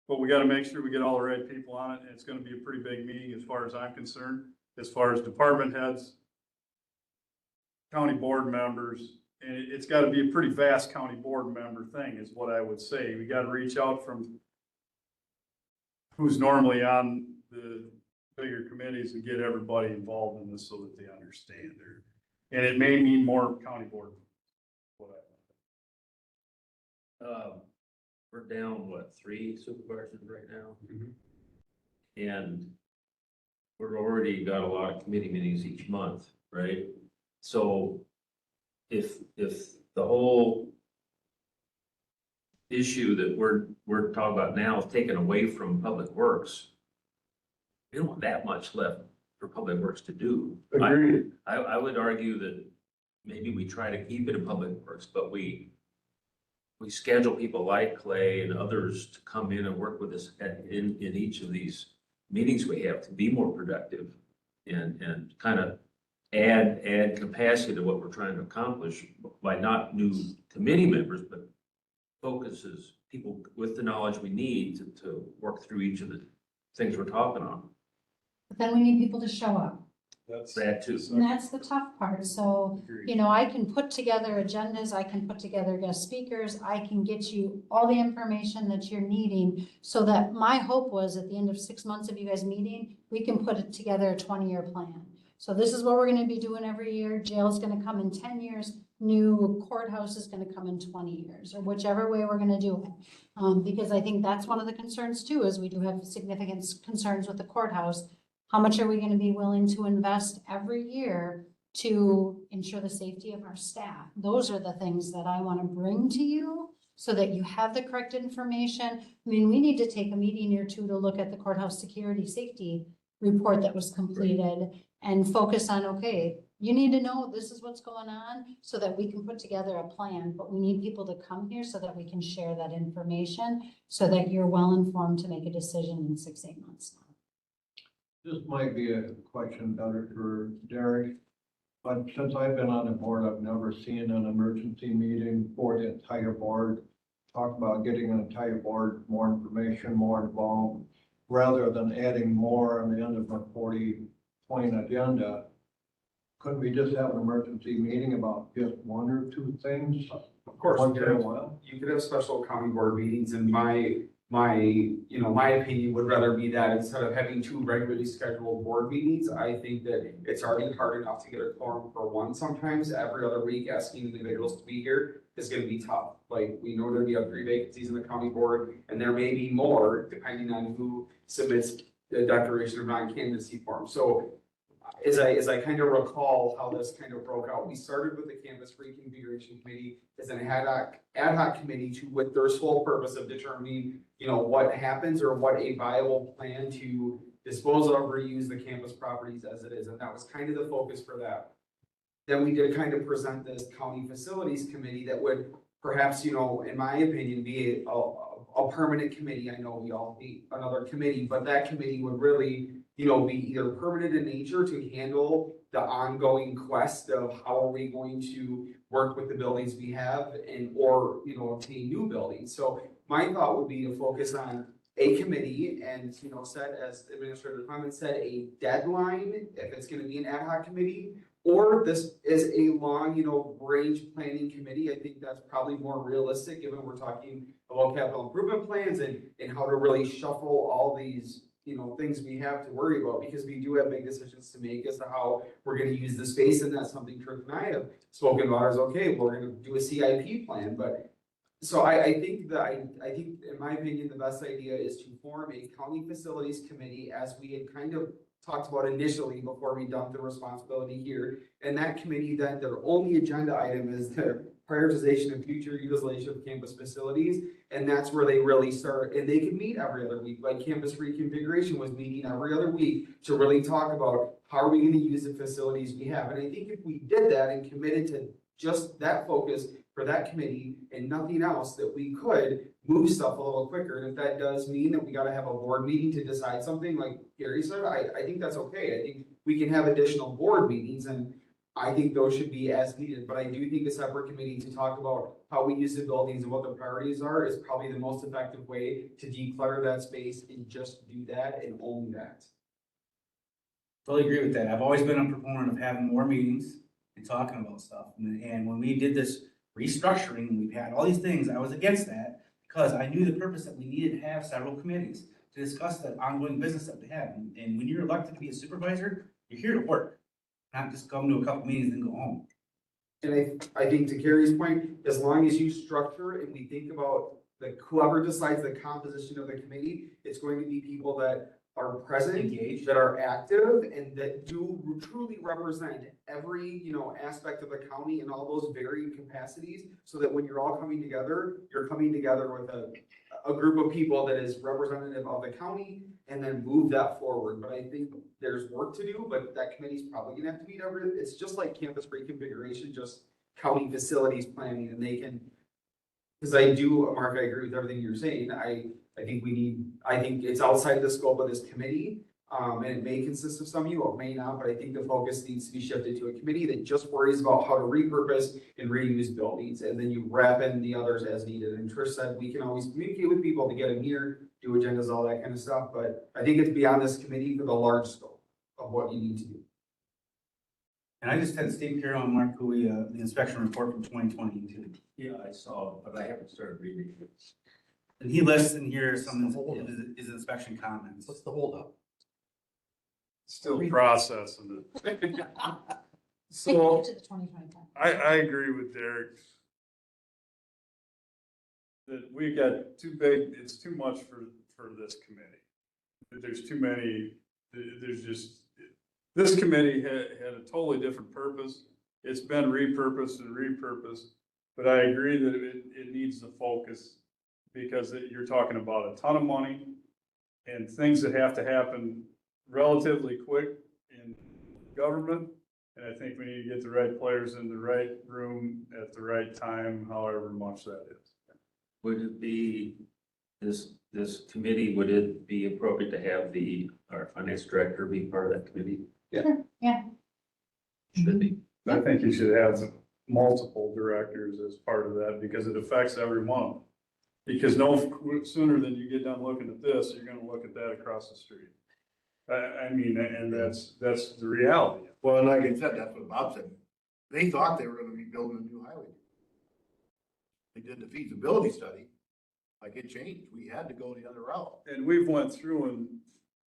But we gotta make sure we get all the right people on it, and it's gonna be a pretty big meeting as far as I'm concerned, as far as department heads, county board members, and it's gotta be a pretty vast county board member thing, is what I would say. We gotta reach out from who's normally on the bigger committees and get everybody involved in this so that they understand it. And it may mean more county board. We're down, 3 supervisors right now? And we've already got a lot of committee meetings each month, right? So if the whole issue that we're talking about now is taken away from Public Works, we don't have that much left for Public Works to do. Agreed. I would argue that maybe we try to keep it in Public Works, but we schedule people like Clay and others to come in and work with us in each of these meetings we have to be more productive and kind of add capacity to what we're trying to accomplish by not new committee members, but focuses people with the knowledge we need to work through each of the things we're talking on. But then we need people to show up. That's. That too. And that's the tough part. So, you know, I can put together agendas, I can put together guest speakers, I can get you all the information that you're needing. So that my hope was at the end of 6 months of you guys meeting, we can put it together a 20-year plan. So this is what we're gonna be doing every year. Jail's gonna come in 10 years, new courthouse is gonna come in 20 years, or whichever way we're gonna do it. Because I think that's one of the concerns too, is we do have significant concerns with the courthouse. How much are we gonna be willing to invest every year to ensure the safety of our staff? Those are the things that I wanna bring to you so that you have the correct information. I mean, we need to take a meeting or two to look at the courthouse security safety report that was completed and focus on, okay, you need to know this is what's going on so that we can put together a plan, but we need people to come here so that we can share that information so that you're well informed to make a decision in 6-8 months. This might be a question better for Derek, but since I've been on the board, I've never seen an emergency meeting for the entire board. Talk about getting an entire board, more information, more involved, rather than adding more on the end of a 40-point agenda. Couldn't we just have an emergency meeting about just one or two things? Of course, Once in a while? you could have special county board meetings, and my opinion would rather be that instead of having 2 regularly scheduled board meetings, I think that it's already hard enough to get a quorum for one. Sometimes every other week asking individuals to be here is gonna be tough. Like, we know that we have 3 vacancies in the county board, and there may be more depending on who submits the declaration of non-candidacy form. So as I kind of recall how this kind of broke out, we started with the campus reconfiguration committee as an ad hoc committee with their sole purpose of determining, you know, what happens or what a viable plan to dispose of or reuse the campus properties as it is. And that was kind of the focus for that. Then we did kind of present this county facilities committee that would perhaps, you know, in my opinion, be a permanent committee. I know we all need another committee, but that committee would really, you know, be either permanent in nature to handle the ongoing quest of how are we going to work with the buildings we have or, you know, obtain new buildings. So my thought would be to focus on a committee and, you know, set, as Administrator Clemens said, a deadline if it's gonna be an ad hoc committee, or this is a long, you know, range planning committee. I think that's probably more realistic given we're talking about capital improvement plans and how to really shuffle all these, you know, things we have to worry about, because we do have big decisions to make as to how we're gonna use the space, and that's something Truth and I have spoken about is, okay, we're gonna do a CIP plan, but so I think in my opinion, the best idea is to form a county facilities committee as we had kind of talked about initially before we dumped the responsibility here. And that committee, then their only agenda item is the prioritization of future utilization of campus facilities. And that's where they really start, and they can meet every other week, like campus reconfiguration was meeting every other week to really talk about how are we gonna use the facilities we have. And I think if we did that and committed to just that focus for that committee and nothing else, that we could move stuff a little quicker. And if that does mean that we gotta have a board meeting to decide something, like Gary said, I think that's okay. I think we can have additional board meetings, and I think those should be as needed. But I do think a separate committee to talk about how we use the buildings and what the priorities are is probably the most effective way to declutter that space and just do that and own that. Totally agree with that. I've always been a proponent of having more meetings and talking about stuff. And when we did this restructuring, we've had all these things, I was against that because I knew the purpose that we needed to have several committees to discuss the ongoing business that we have. And when you're elected to be a supervisor, you're here to work, not just come to a couple meetings and go home. And I think to Gary's point, as long as you structure and we think about whoever decides the composition of the committee, it's going to be people that are present, Engaged, that are active, and that do truly represent every, you know, aspect of the county in all those varying capacities, so that when you're all coming together, you're coming together with a group of people that is representative of the county, and then move that forward. But I think there's work to do, but that committee's probably gonna have to meet it's just like campus reconfiguration, just county facilities planning, and they can, because Mark, I agree with everything you're saying. I think it's outside the scope of this committee. And it may consist of some of you, or it may not, but I think the focus needs to be shifted to a committee that just worries about how to repurpose and reuse buildings. And then you wrap in the others as needed. And Trish said, we can always communicate with people to get them here, do agendas, all that kind of stuff. But I think it's beyond this committee for the large scope of what you need to do. And I just had Steve Carroll and Mark Cooley, the inspection report from 2022. Yeah, I saw, but I haven't started reading it. And he lists in here some of his inspection comments. What's the holdup? Still processing it. Take So it to the 2025. I agree with Derek. That we got too big, it's too much for this committee. There's too many, there's just, this committee had a totally different purpose. It's been repurposed and repurposed, but I agree that it needs to focus because you're talking about a ton of money and things that have to happen relatively quick in government. And I think we need to get the right players in the right room at the right time, however much that is. Would it be, this committee, would it be appropriate to have our finance director be part of that committee? Yeah. Should be. I think you should have multiple directors as part of that because it affects everyone. Because no sooner than you get done looking at this, you're gonna look at that across the street. I mean, and that's the reality. Well, and like I said, that's what Bob said. They thought they were gonna be building a new highway. They did the feasibility study, like it changed. We had to go the other route. And we've went through and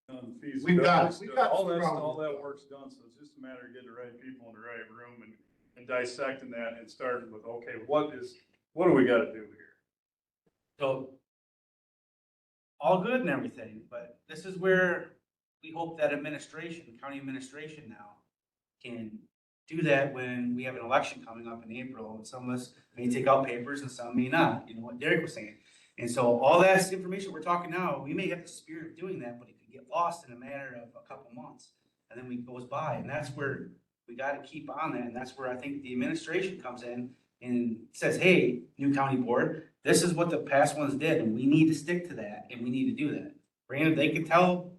done feasibility. We've got study. some problems. All that work's done, so it's just a matter of getting the right people in the right room and dissecting that and starting with, okay, what do we gotta do here? So, all good and everything, but this is where we hope that county administration now can do that when we have an election coming up in April, and some of us may take out papers and some may not, you know what Derek was saying. And so all that information we're talking now, we may have the spirit of doing that, but it could get lost in a matter of a couple months. And then it goes by, and that's where we gotta keep on that, and that's where I think the administration comes in and says, hey, new county board, this is what the past ones did, and we need to stick to that, and we need to do that. Granted, they could tell,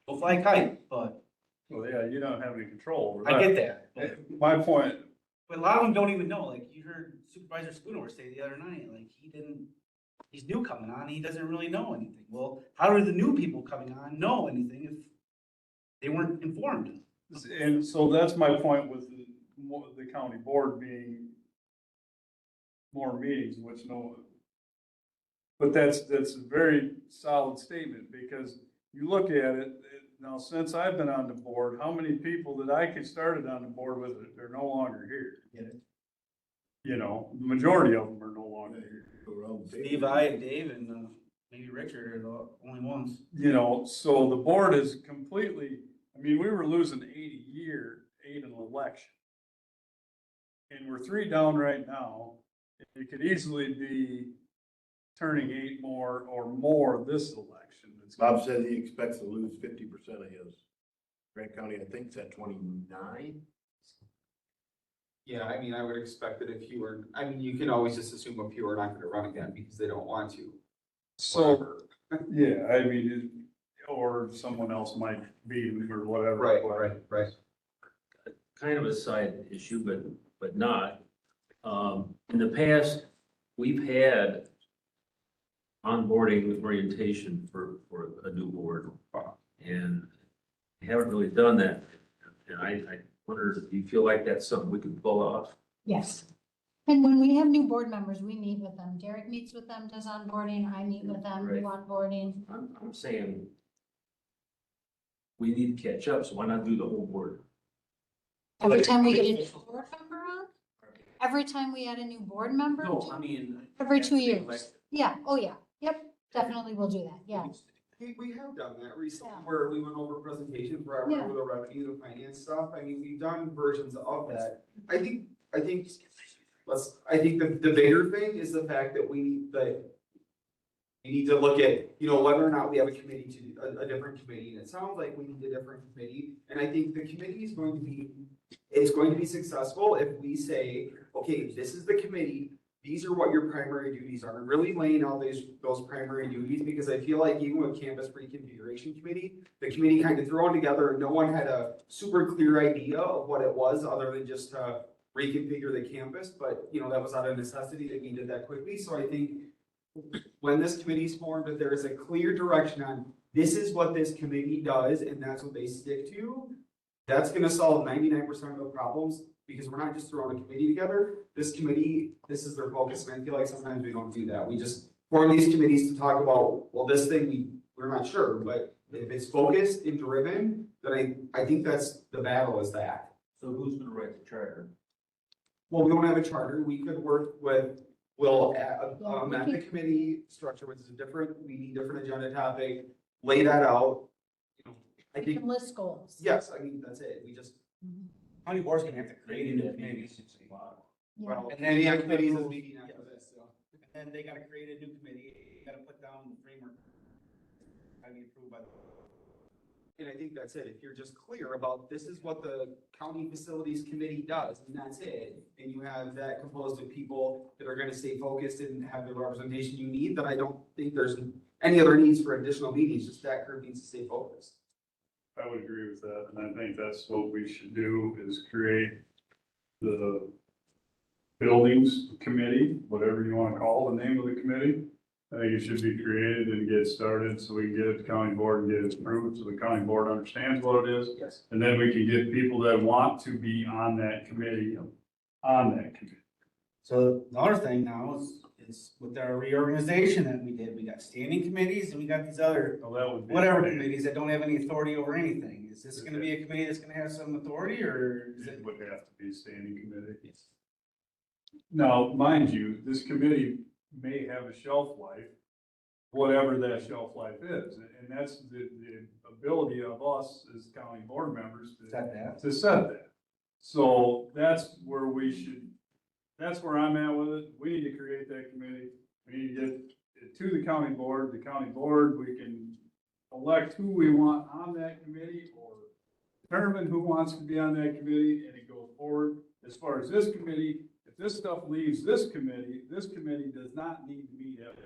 go fly a kite, but Well, yeah, you don't have any control over that. I get that. But My point, a lot of them don't even know, like you heard Supervisor Schoonover say the other night, like he's new coming on, he doesn't really know anything. Well, how do the new people coming on know anything if they weren't informed? and so that's my point with the county board being more meetings, which but that's a very solid statement, because you look at it, now, since I've been on the board, how many people that I could started on the board with, they're no longer here? Get it? You know, the majority of them are no longer here. Steve, I, and Dave, and maybe Richard are the only ones. You know, so the board is completely, I mean, we were losing 8 an election. And we're 3 down right now. It could easily be turning 8 more or more this election. Bob said he expects to lose 50% of his. Grant County, I think, is at 29. Yeah, I mean, I would expect that you can always just assume a few are not gonna run again because they don't want to. So, yeah, I mean, or someone else might beat him or whatever. Right. Kind of a side issue, but not. In the past, we've had onboarding orientation for a new board, and we haven't really done that. And I wonder, do you feel like that's something we could pull off? Yes. And when we have new board members, we meet with them. Derek meets with them, does onboarding, I meet with them, do onboarding. I'm saying we need to catch up, so why not do the whole board? Every time we get a new board member on? Every time we add a new board member? No, I mean. Every 2 years. Yeah, oh yeah, yep, definitely we'll do that, yeah. We have done that recently, Yeah. where we went over presentation for Yeah. the revenue, the finance stuff. I mean, we've done versions of that. I think the bigger thing is the fact that we need to look at, whether or not we have a committee a different committee. And it sounds like we need a different committee. And I think the committee is going to be successful if we say, okay, this is the committee. These are what your primary duties are, and really laying out those primary duties, because I feel like even with Campus Reconfiguration Committee, the committee kind of thrown together and no one had a super clear idea of what it was other than just to reconfigure the campus. But, that was out of necessity that we did that quickly. So I think when this committee is formed, that there is a clear direction on this is what this committee does and that's what they stick to, That's gonna solve 99% of the problems, because we're not just throwing a committee together. This committee, this is their focus, and I feel like sometimes we don't do that. We just form these committees to talk about, well, this thing, we're not sure, but if it's focused and driven, then I think that's, the battle is that. So who's gonna write the charter? Well, we don't have a charter, we could work with, we'll Well, we amend the can- committee structure, which is a different meeting, different agenda topic, lay that out. You know, I We think, can list goals. yes, I mean, that's it, we just, County board's gonna have to create a new committee. well, And then the you have committees is to- meeting after this, so. And then they gotta create a new committee, you gotta put down the framework. Gotta be approved by the. And I think that's it, if you're just clear about this is what the county facilities committee does, and that's it. And you have that composed of people that are gonna stay focused and have the representation you need, then I don't think there's any other needs for additional meetings, just that group needs to stay focused. I would agree with that, and I think that's what we should do, is create the buildings committee, whatever you wanna call the name of the committee. I think it should be created and get started, so we can get it to county board and get it approved, so the county board understands what it is. Yes. And then we can get people that want to be on that committee, on that committee. So the other thing now is with our reorganization that we did, we got standing committees and we got these other So that would be. whatever committees that don't have any authority over anything. Is this gonna be a committee that's gonna have some authority, or is It it? would have to be a standing committee. Now, mind you, this committee may have a shelf life, whatever that shelf life is, and that's the ability of us as county board members Set that. to set that. So that's where that's where I'm at with it. We need to create that committee. We need to get it to the county board. The county board, we can elect who we want on that committee or determine who wants to be on that committee, and it goes forward. As far as this committee, if this stuff leaves this committee does not need to meet every.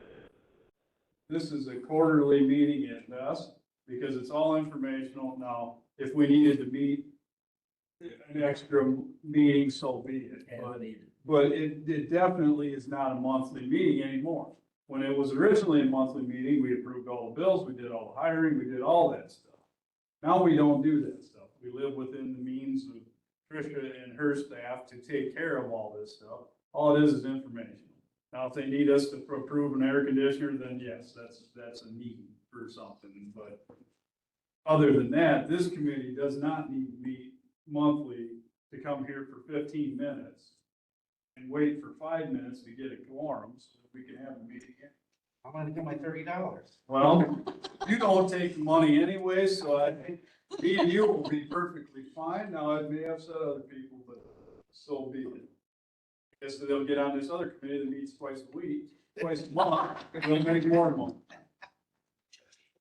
This is a quarterly meeting at best, because it's all informational. Now, if we needed to meet an extra meeting, so be it. But it definitely is not a monthly meeting anymore. When it was originally a monthly meeting, we approved all the bills, we did all the hiring, we did all that stuff. Now we don't do that stuff. We live within the means of Tricia and her staff to take care of all this stuff. All it is informational. Now, if they need us to approve an air conditioner, then yes, that's a need for something, but other than that, this committee does not need to meet monthly to come here for 15 minutes and wait for 5 minutes to get a quorum so that we can have a meeting. I'm gonna get my $30. Well, you don't take the money anyway, so I think me and you will be perfectly fine. Now, it may upset other people, but so be it. I guess they'll get on this other committee that meets twice a week, twice a month, and they'll make more money.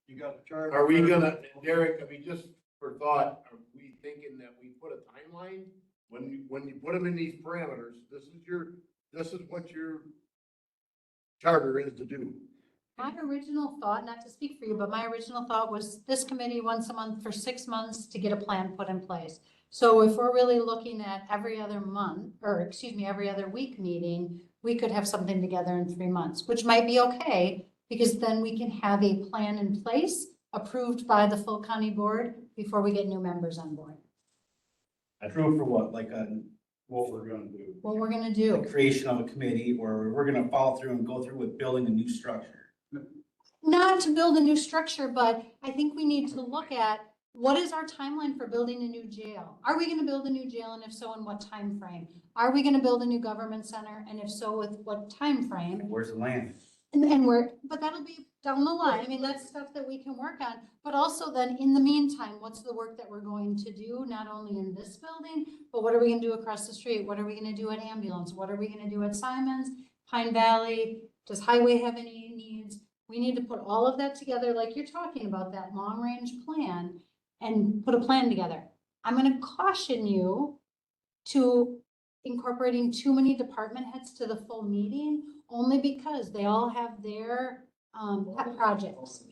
You got the chart? Are we gonna, Derek, I mean, just for thought, are we thinking that we put a timeline? When you put them in these parameters, this is what your charter is to do. My original thought, not to speak for you, but my original thought was this committee once a month for 6 months to get a plan put in place. So if we're really looking at every other month, or excuse me, every other week meeting, we could have something together in 3 months, which might be okay, because then we can have a plan in place approved by the full county board before we get new members on board. Approved for what, like What we're gonna do. What we're gonna the do, creation of a committee, or we're gonna follow through and go through with building a new structure? not to build a new structure, but I think we need to look at what is our timeline for building a new jail? Are we gonna build a new jail, and if so, in what time frame? Are we gonna build a new government center, and if so, with what time frame? Where's the land? And but that'll be down the line. I mean, that's stuff that we can work on. But also then, in the meantime, what's the work that we're going to do, not only in this building, but what are we gonna do across the street? What are we gonna do at ambulance? What are we gonna do at Simons, Pine Valley? Does highway have any needs? We need to put all of that together, like you're talking about, that long-range plan, and put a plan together. I'm gonna caution you to incorporating too many department heads to the full meeting, only because they all have their pet projects.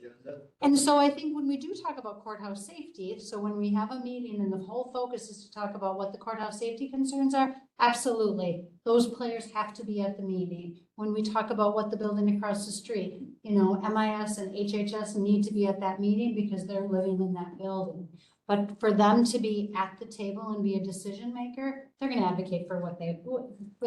And so I think when we do talk about courthouse safety, so when we have a meeting and the whole focus is to talk about what the courthouse safety concerns are, absolutely, those players have to be at the meeting. When we talk about what the building across the street, you know, MIS and HHS need to be at that meeting because they're living in that building. But for them to be at the table and be a decision maker, they're gonna advocate for what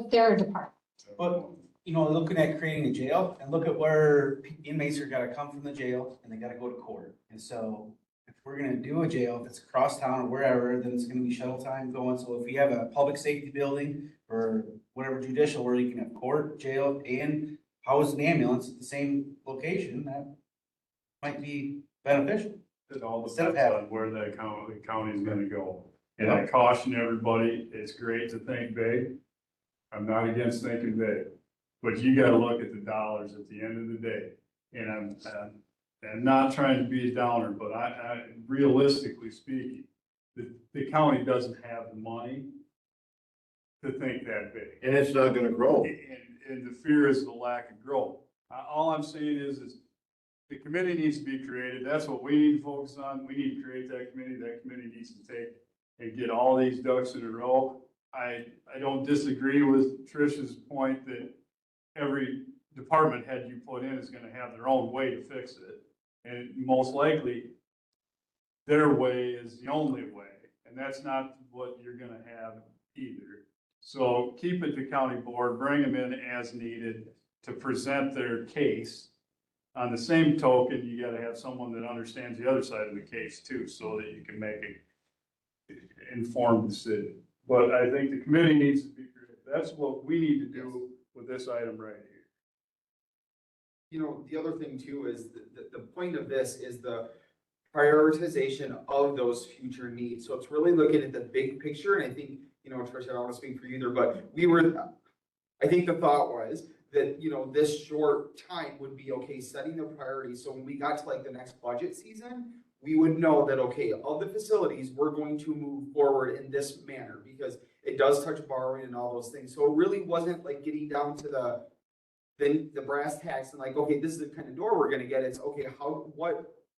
their department. But, you know, looking at creating a jail and look at where inmates are gotta come from the jail and they gotta go to court. And so if we're gonna do a jail, if it's across town or wherever, then it's gonna be shuttle time going. So if we have a public safety building or whatever judicial where you can have court, jail, and house an ambulance at the same location, that might be beneficial. It all Instead of depends on where the county's gonna go. And I caution everybody, it's great to think big. I'm not against thinking big, but you gotta look at the dollars at the end of the day. And I'm not trying to be a downer, but I realistically speaking, the county doesn't have the money to think that big. And it's not gonna grow. And the fear is the lack of growth. All I'm saying is the committee needs to be created. That's what we need to focus on. We need to create that committee. That committee needs to take and get all these ducks in a row. I don't disagree with Trish's point that every department head you put in is gonna have their own way to fix it. And most likely, their way is the only way, and that's not what you're gonna have either. So keep it to county board, bring them in as needed to present their case. On the same token, you gotta have someone that understands the other side of the case too, so that you can make an informed decision. But I think the committee needs to be created. That's what we need to do with this item right here. You know, the other thing too is the point of this is the prioritization of those future needs. So it's really looking at the big picture, and I think, you know, Tricia, I don't want to speak for you either, but I think the thought was that, you know, this short time would be okay, setting the priorities. So when we got to like the next budget season, we would know that, okay, of the facilities, we're going to move forward in this manner because it does touch borrowing and all those things. So it really wasn't like getting down to the brass tacks and like, okay, this is the kind of door we're gonna get. It's okay,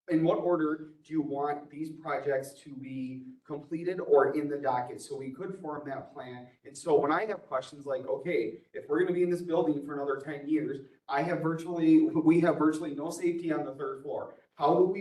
in what order do you want these projects to be completed or in the docket? So we could form that plan. And so when I have questions like, okay, if we're gonna be in this building for another 10 years, we have virtually no safety on the third floor. How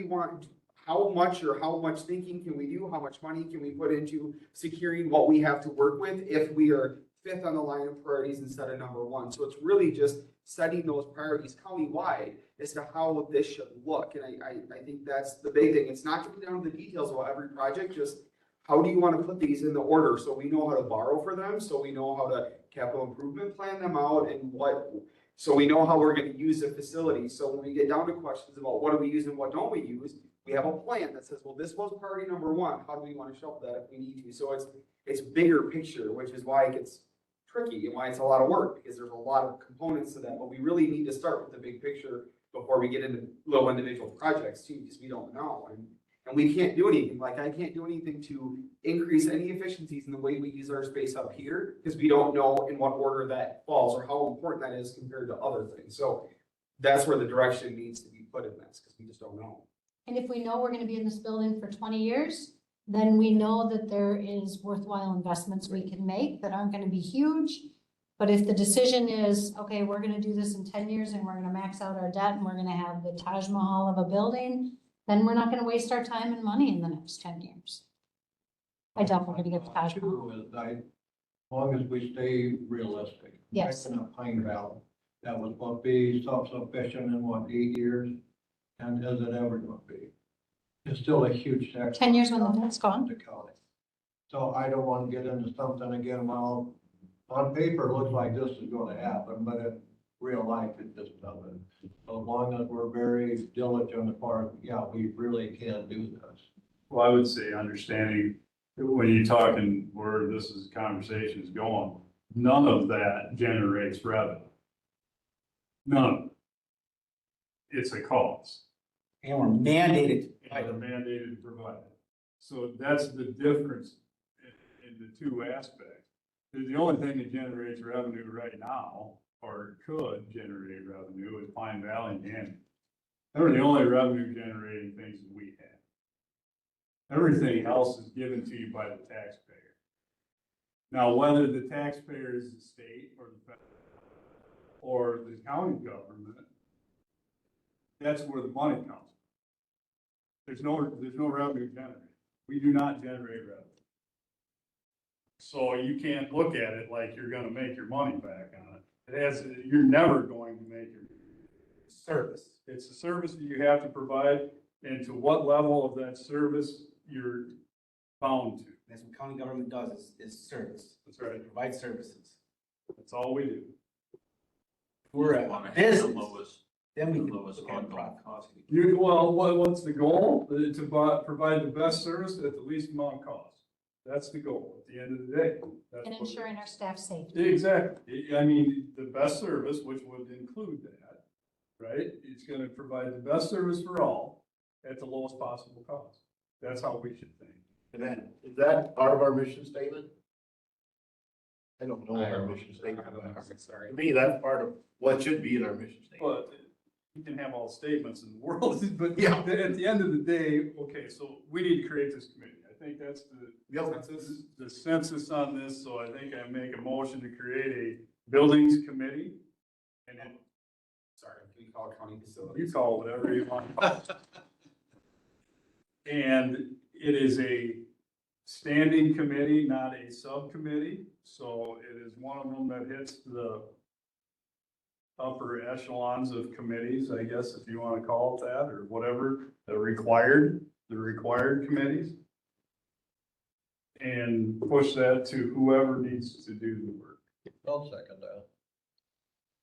much thinking can we do? How much money can we put into securing what we have to work with if we are fifth on the line of priorities instead of number one? So it's really just setting those priorities countywide as to how this should look. And I think that's the big thing. It's not getting down to the details of every project, just how do you want to put these in the order so we know how to borrow for them, so we know how to capital improvement plan them out and so we know how we're going to use the facility. So when we get down to questions about what do we use and what don't we use, we have a plan that says, well, this was priority number one. How do we want to shelve that if we need to? So it's bigger picture, which is why it gets tricky and why it's a lot of work, because there's a lot of components to that. But we really need to start with the big picture before we get into little individual projects too, because we don't know. And we can't do anything. Like I can't do anything to increase any efficiencies in the way we use our space up here, because we don't know in what order that falls or how important that is compared to other things. So that's where the direction needs to be put in this, because we just don't know. And if we know we're gonna be in this building for 20 years, then we know that there is worthwhile investments we can make that aren't gonna be huge. But if the decision is, okay, we're gonna do this in 10 years and we're gonna max out our debt and we're gonna have the Taj Mahal of a building, then we're not gonna waste our time and money in the next 10 years. I doubt we're gonna get the Taj Mahal. As long as we stay realistic. Yes. Picking up Pine Valley, that was supposed to be self-sufficient in what, 8 years? And is it ever gonna be? It's still a huge tax. 10 years when the debt's gone. To county. So I don't want to get into something again, well, on paper, it looks like this is gonna happen, but in real life, it just doesn't. So as long as we're very diligent as far as, yeah, we really can do this. Well, I would say understanding when you're talking where conversation is going, none of that generates revenue. None of it. It's a cost. And we're mandated. And we're mandated to provide it. So that's the difference in the two aspects. The only thing that generates revenue right now, or could generate revenue, is Pine Valley and Canyon. They're the only revenue generating things that we have. Everything else is given to you by the taxpayer. Now, whether the taxpayer is the state or the federal or the county government, that's where the money comes from. There's no revenue generated. We do not generate revenue. So you can't look at it like you're gonna make your money back on it. It has, you're never going to make your Service. it's a service that you have to provide, and to what level of that service you're bound to. That's what county government does, is service. That's right. Provide services. That's all we do. We're Wanna a have business, the lowest, then we the can lowest look at ongoing profit. cost. What's the goal? To provide the best service at the least amount of cost. That's the goal at the end of the day. That's And what- ensuring our staff safety. Exactly. I mean, the best service, which would include that, right? It's gonna provide the best service for all at the lowest possible cost. That's how we should think. And then, is that part of our mission statement? I don't know our mission statement. Sorry. To me, that's part of what should be in our mission statement. But you can have all the statements in the world, but Yeah. at the end of the day, okay, so we need to create this committee. I think that's the census on this, so I think I make a motion to create a buildings committee. And then Sorry, can we call it county facility? you call it whatever you want. And it is a standing committee, not a subcommittee, so it is one of them that hits the upper echelons of committees, I guess, if you want to call it that, or whatever, the required committees. And push that to whoever needs to do the work. I'll second that.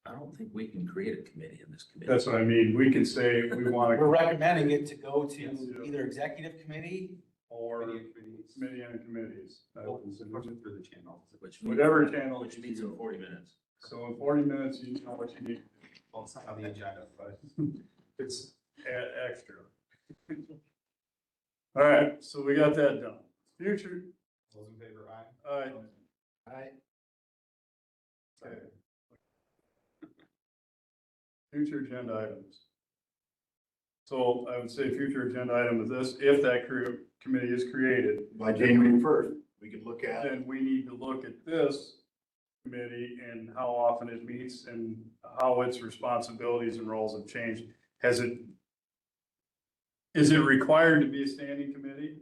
I don't think we can create a committee in this committee. That's what I mean, we can say we want We're to, recommending it to go to either executive committee, or Committees. committee and committees. I would say. Push it through the channel. Which Whatever channel. Which meets in 40 minutes. So in 40 minutes, you know what you need. Well, it's not on the agenda, but. It's extra. All right, so we got that done. Future, Those in favor, aye? aye. Okay. Future agenda items. So I would say future agenda item is this, if that committee is created, By January first, we could look at, then we need to look at this committee and how often it meets and how its responsibilities and roles have changed. Is it required to be a standing committee?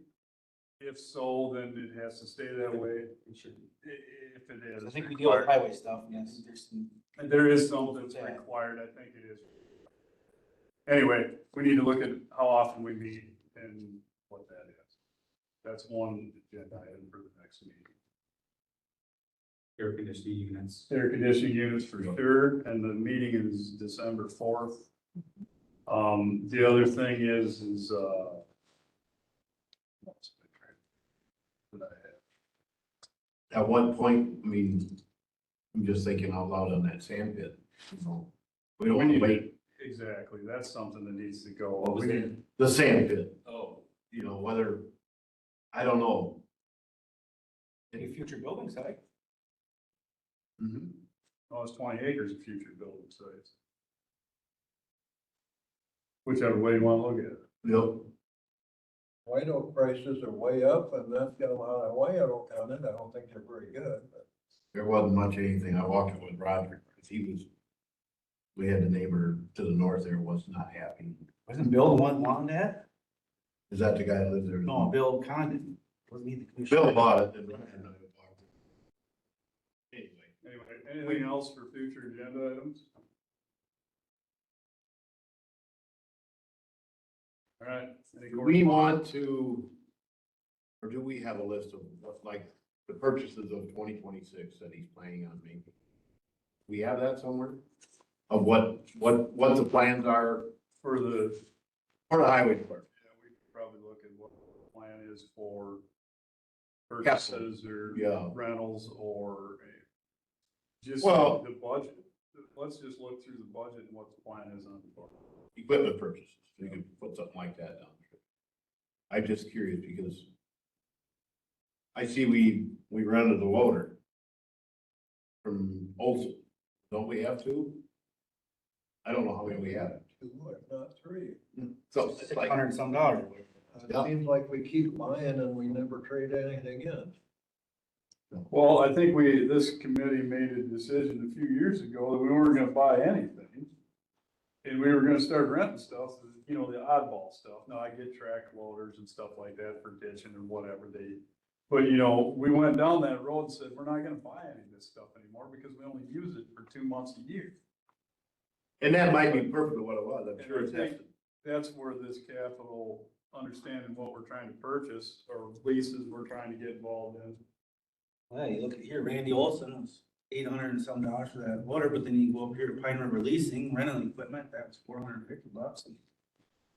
If so, then it has to stay that way. It should be. If it is. I think we deal with highway stuff, yes, there's some. And there is some that's required, I think it is. Anyway, we need to look at how often we meet and what that is. That's one agenda item for the next meeting. Air conditioning units. Air conditioning units for sure, and the meeting is December 4th. The other thing is, what's that I have? at what point, I mean, I'm just thinking out loud on that sand pit. You know, we don't want to wait, Exactly, that's something that needs to go. What was We that? need- the sand pit, Oh, you know, whether, I don't know. Any future building site. Mhm. Oh, it's 20 acres of future building sites. Whichever way you want to look at it. Yep. White oak prices are way up, and that's got a lot of white oak on it. I don't think they're very good, but. There wasn't much anything. I walked it with Roger, because we had the neighbor to the north there was not happy. Wasn't Bill the one wanting that? Is that the guy that lives there? No, Bill Condon. Wasn't he the commissioner? Bill bought it. And anyway, Anyway, anything else for future agenda items? All right. any do we want to, or do we have a list of what, like, the purchases of 2026 that he's planning on making? We have that somewhere? Of what the plans are For the, for the highway department? yeah, we could probably look at what the plan is for purchases or Yeah. rentals or just Well- the budget. Let's just look through the budget and what the plan is on the board. Equipment purchases, we could put something like that down. I'm just curious because I see we rented the loader from Olson. Don't we have two? I don't know how many we have. Two, if not three. So it's like, $600 and some dollars. It Yeah. seems like we keep buying and we never trade anything in. Well, I think this committee made a decision a few years ago that we weren't gonna buy anything. And we were gonna start renting stuff, you know, the oddball stuff. Now I get track loaders and stuff like that for ditching and whatever but you know, we went down that road and said, we're not gonna buy any of this stuff anymore because we only use it for 2 months a year. And that might be perfectly what it was, I'm And sure I it's think tested. that's where this capital, understanding what we're trying to purchase or leases we're trying to get involved in. Well, you look at here, Randy Olson was $800 and some dollars for that water, but then you go up here to Pine River Leasing, rental equipment, that was $450.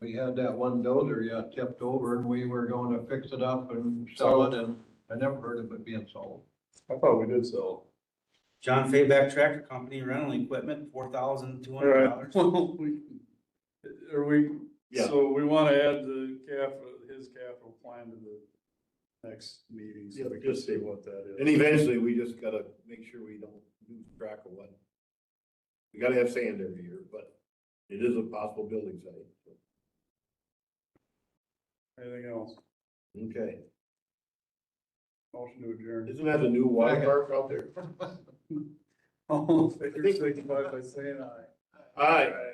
We had that one dozer, yeah, tipped over and we were going to fix it up and sell it and I never heard of it being sold. I thought we did sell. John Fayback Tractor Company, rental equipment, $4,200. Well, Yeah. so we wanna add his capital plan to the next meeting, so Yeah, we can just- see what that is. And eventually, we just gotta make sure we don't lose track of what. We gotta have sand every year, but it is a possible building site. so. Anything else? Okay, Motion to adjourn. isn't that the new water park out there? All in favor, signify by saying aye. Aye.